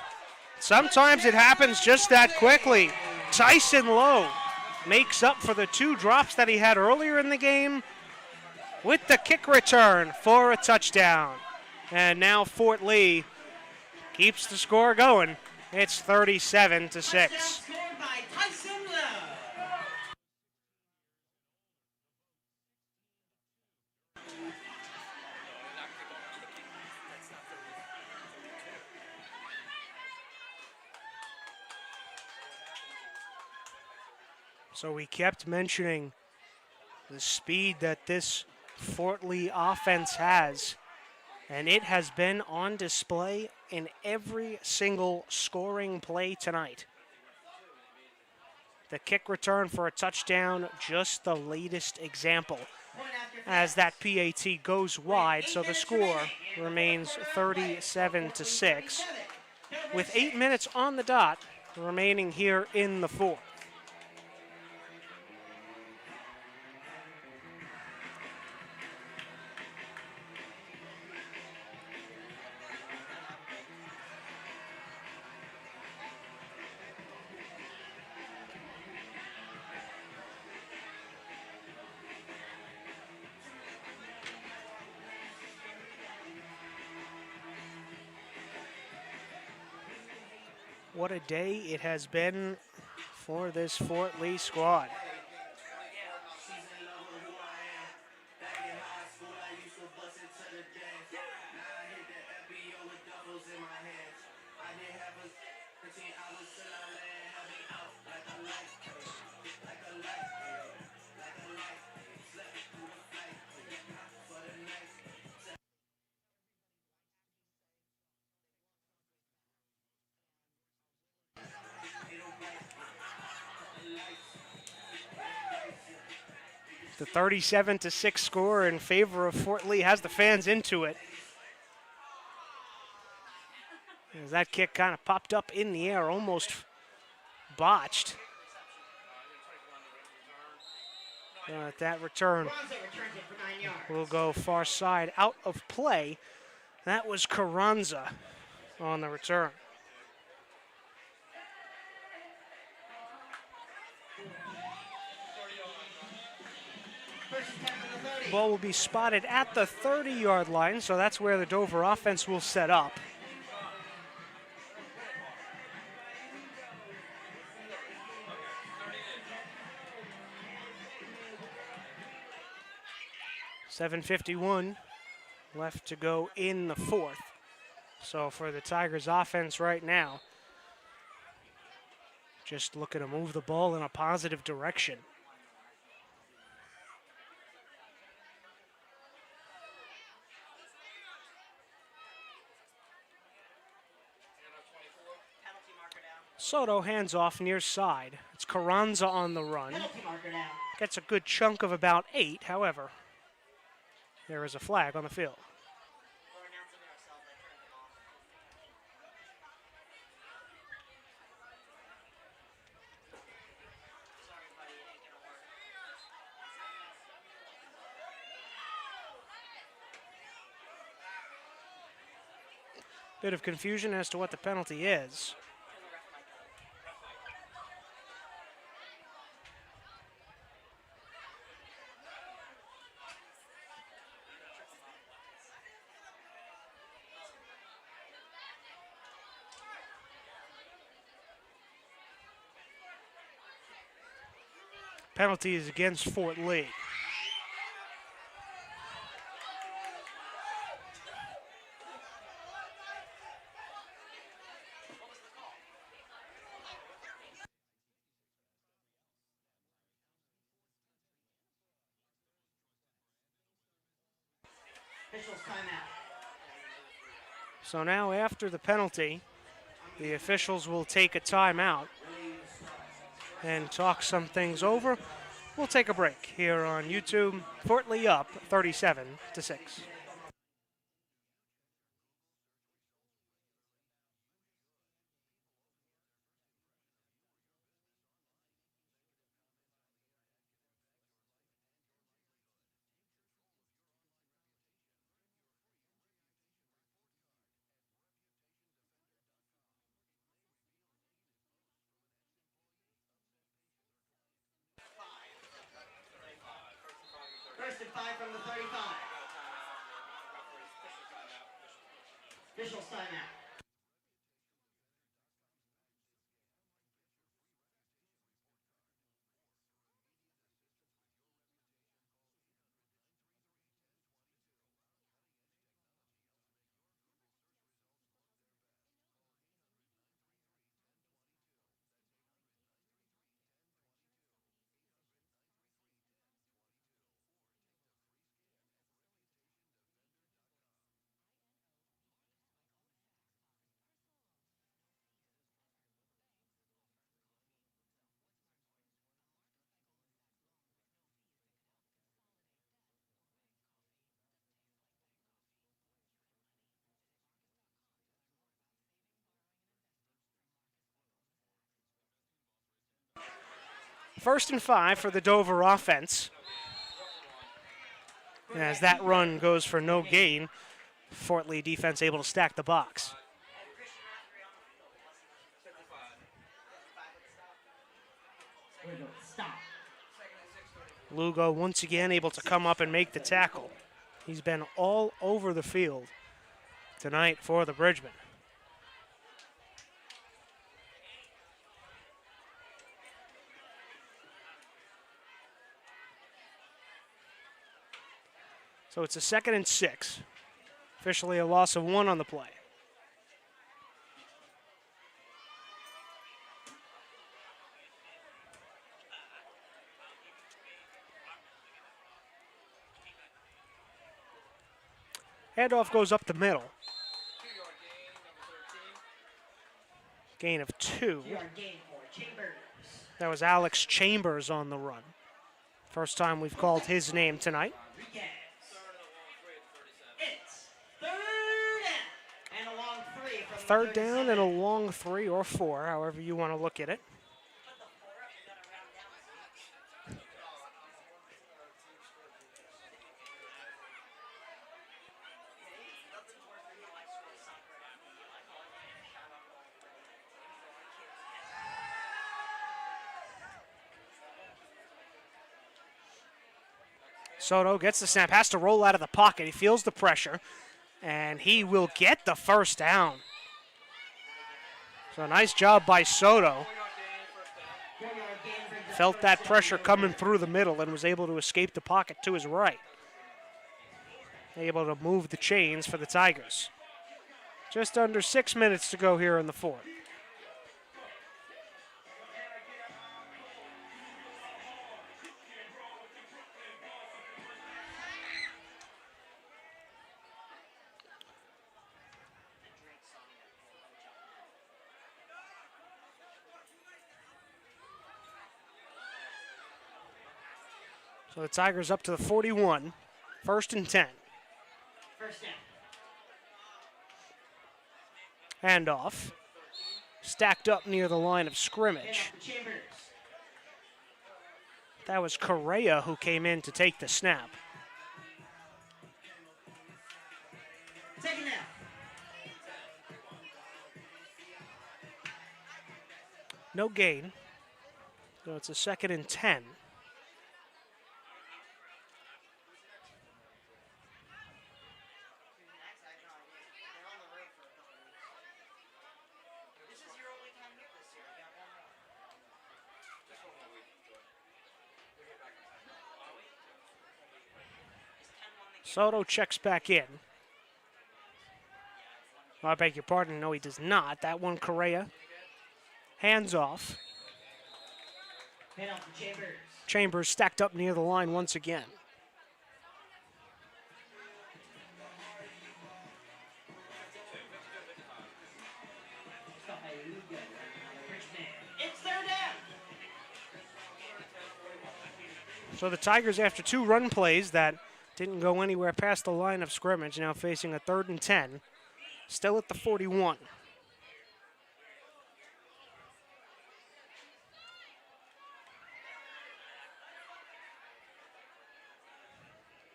Sometimes it happens just that quickly. Tyson Lowe makes up for the 2 drops that he had earlier in the game with the kick return for a touchdown. And now Fort Lee keeps the score going. It's 37-6. Touchdown scored by Tyson Lowe. So we kept mentioning the speed that this Fort Lee offense has, and it has been on display in every single scoring play tonight. The kick return for a touchdown, just the latest example, as that PAT goes wide, so the score remains 37-6, with 8 minutes on the dot remaining here in the fourth. What a day it has been for this Fort Lee squad. The 37-6 score in favor of Fort Lee has the fans into it. As that kick kind of popped up in the air, almost botched. That return will go far side out of play. That was Carranza on the return. Ball will be spotted at the 30-yard line, so that's where the Dover offense will set up. .751 left to go in the fourth. So for the Tigers offense right now, just looking to move the ball in a positive direction. Penalty marker down. Soto hands off near side. It's Carranza on the run. Penalty marker down. Gets a good chunk of about 8, however. There is a flag on the field. We're announcing it ourselves. I turned it off. Sorry, buddy. It ain't gonna work. Bit of confusion as to what the penalty is. Turn the ref mic on. Penalty is against Fort Lee. Officials timeout. So now after the penalty, the officials will take a timeout and talk some things over. We'll take a break here on YouTube. Fort Lee up 37-6. First and 5 from the 35. Officials timeout. First and 5 for the Dover offense. As that run goes for no gain, Fort Lee defense able to stack the box. And Christian referee on the field. Unless he wants to. Stop. Lugo once again able to come up and make the tackle. He's been all over the field tonight for the Bridgemen. So it's a 2nd and 6. Officially a loss of 1 on the play. Handoff goes up the middle. 2-yard gain, number 13. Gain of 2. 2-yard gain for Chambers. That was Alex Chambers on the run. First time we've called his name tonight. Rodriguez. Third and a long 3 at 37. It's 3rd down and a long 3 from the Third down 37. and a long 3 or 4, however you want to look at it. Put the 4 up. You gotta round down. Nothing's worse than you like school soccer and after you like all your shot on goal already. Soto gets the snap, has to roll out of the pocket. He feels the pressure, and he will get the first down. So nice job by Soto. 4-yard gain brings up Felt that 3rd pressure down. coming through the middle and was able to escape the pocket to his right. able to move the chains for the Tigers. Just under 6 minutes to go here in the fourth. So the Tigers up to the 41, 1st and 10. First down. Handoff. Stacked up near the line of Hand scrimmage. off to Chambers. That was Correa who came in to take the snap. Second down. No gain. So it's a 2nd and 10. This is your only time here this year. You got one more. Is 10-1 the game? Soto checks back in. I beg your pardon. No, he does not. That one, Correa. Hands off. Hand off to Chambers. Chambers stacked up near the line once again. It's third down. So the Tigers, after 2 run plays that didn't go anywhere past the line of scrimmage, now facing a 3rd and 10. Still at the 41.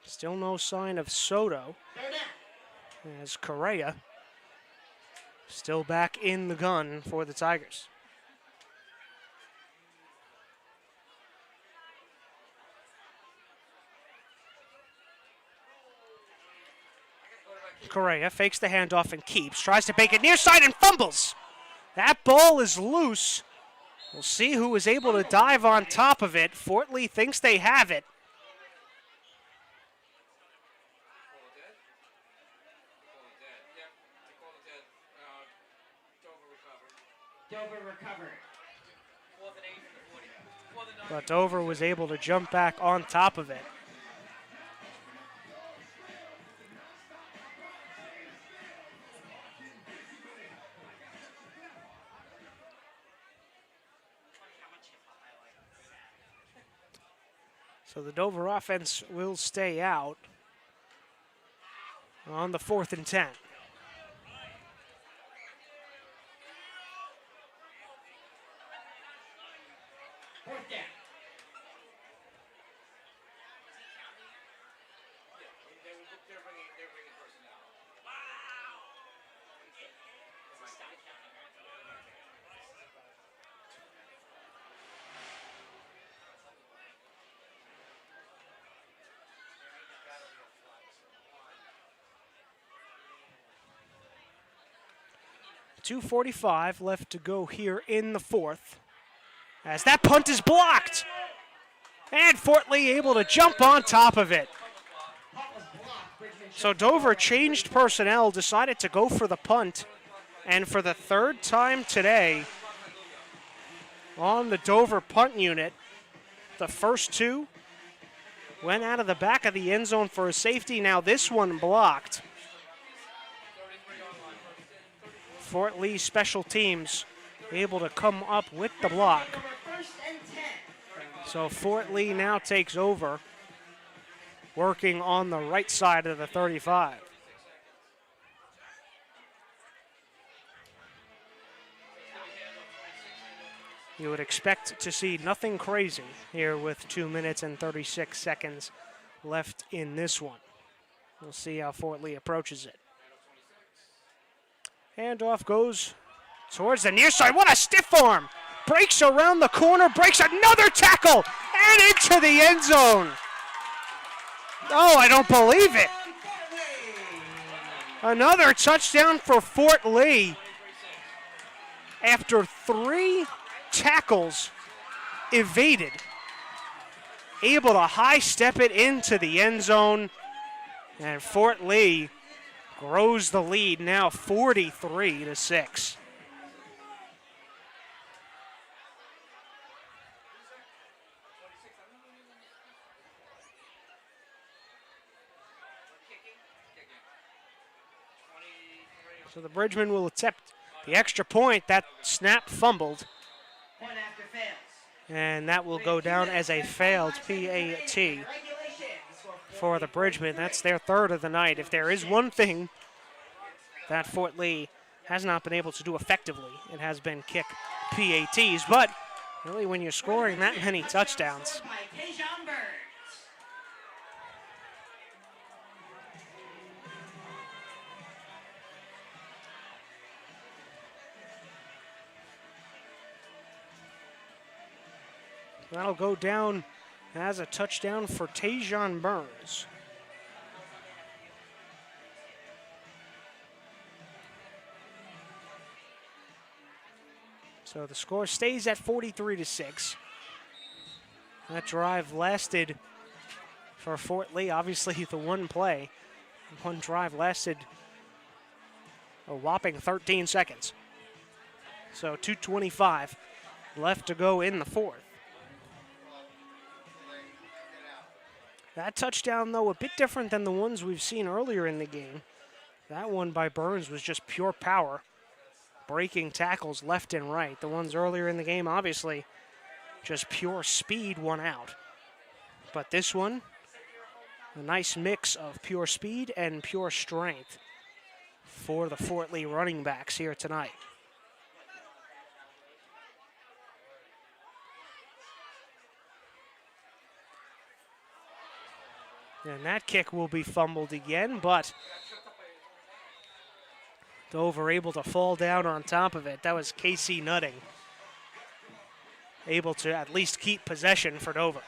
Still no sign of Soto, Third down. as Correa still back in the gun for the Tigers. Correa fakes the handoff and keeps, tries to bake it near side and fumbles. That ball is loose. We'll see who is able to dive on top of it. Fort Lee thinks they have it. Dover recovered. 4th and 8 from the 40. 4th and 9. But Dover was able to jump back on top of it. So the Dover offense will stay out on the 4th and 10. Fourth down. They're bringing personnel. .245 left to go here in the 4th. As that punt is blocked. And Fort Lee able to jump on top of it. Punt was blocked. Bridgman So Dover changed personnel, decided to go for the punt. And for the 3rd time today on the Dover punt unit, the first 2 went out of the back of the end zone for a safety. Now this one blocked. Fort Lee special teams able to come up with the block. Dover first and 10. So Fort Lee now takes over, working on the right side of the 35. You would expect to see nothing crazy here with 2 minutes and 36 seconds left in this one. We'll see how Fort Lee approaches it. Handoff goes towards the near side. What a stiff arm! Breaks around the corner, breaks another tackle, and into the end zone. Oh, I don't believe it. Another touchdown for Fort Lee. After 3 tackles evaded, able to high step it into the end zone. And Fort Lee grows the lead now 43-6. So the Bridgemen will attempt the extra point. That snap fumbled, Point after fails. and that will go down as a failed PAT for the Bridgemen. That's their third of the night. If there is one thing that Fort Lee has not been able to do effectively, it has been kick PATs. But really, when you're scoring that many touchdowns, By Tajon Burns. that'll go down as a touchdown for Tajon Burns. So the score stays at 43-6. That drive lasted for Fort Lee. Obviously, the one drive lasted a whopping 13 seconds. So 2:25 left to go in the fourth. That touchdown, though, a bit different than the ones we've seen earlier in the game. That one by Burns was just pure power, breaking tackles left and right. The ones earlier in the game, obviously, just pure speed won out. But this one, a nice mix of pure speed and pure strength for the Fort Lee running backs here tonight. And that kick will be fumbled again, but Dover able to fall down on top of it. That was Casey Nutting, able to at least keep possession for Dover.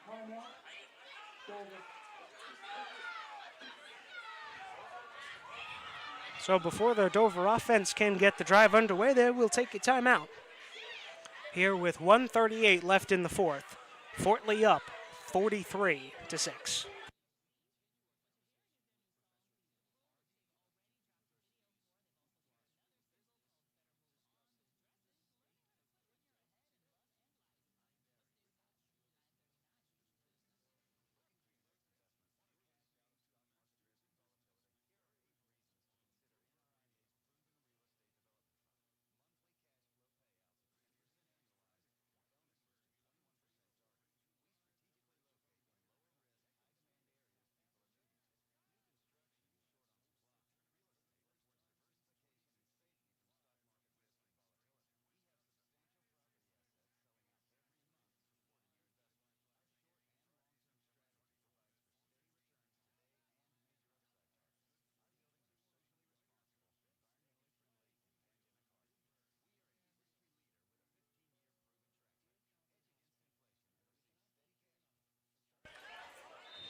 Timeout. Dover. So before the Dover offense can get the drive underway, they will take a timeout. Here with 1:38 left in the fourth. Fort Lee up 43-6.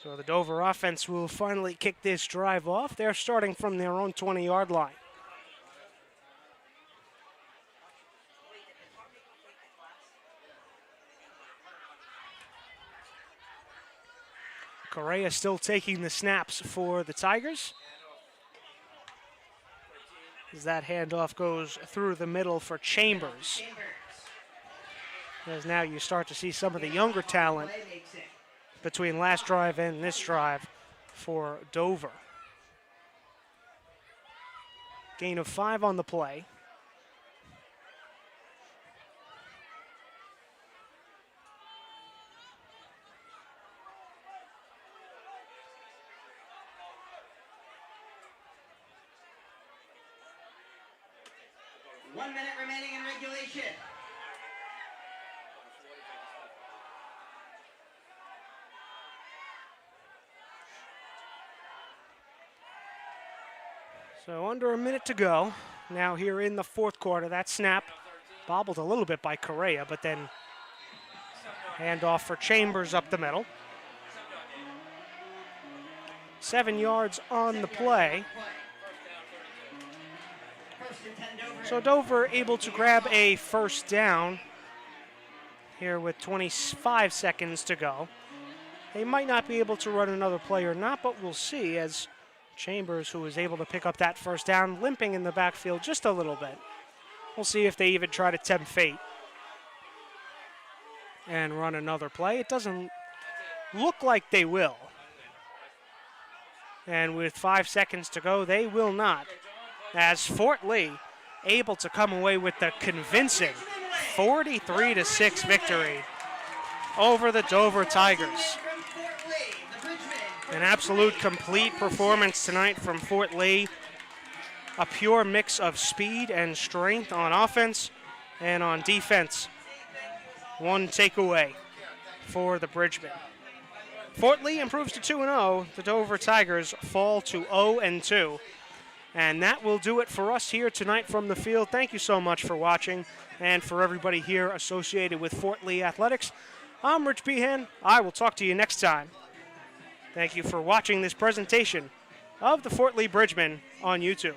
So the Dover offense will finally kick this drive off. They're starting from their own 20-yard line. Correa still taking the snaps for the Tigers. As that handoff goes through the middle for Chambers. As now you start to see some of the younger talent between last drive and this drive for Dover. Gain of 5 on the play. 1 minute remaining in regulation. So under a minute to go. Now here in the fourth quarter, that snap bobbled a little bit by Correa, but then handoff for Chambers up the middle. 7 yards on the play. First and 10 Dover. So Dover able to grab a first down here with 25 seconds to go. They might not be able to run another play or not, but we'll see as Chambers, who was able to pick up that first down, limping in the backfield just a little bit. We'll see if they even try to tempt fate and run another play. It doesn't look like they will. And with 5 seconds to go, they will not. As Fort Lee able to come away with the convincing 43-6 victory over the Dover Tigers. From Fort Lee, the Bridgemen. An absolute complete performance tonight from Fort Lee. A pure mix of speed and strength on offense and on defense. One takeaway for the Bridgemen. Fort Lee improves to 2-0. The Dover Tigers fall to 0-2. And that will do it for us here tonight from the field. Thank you so much for watching. And for everybody here associated with Fort Lee Athletics, I'm Rich Behan. I will talk to you next time. Thank you for watching this presentation of the Fort Lee Bridgemen on YouTube.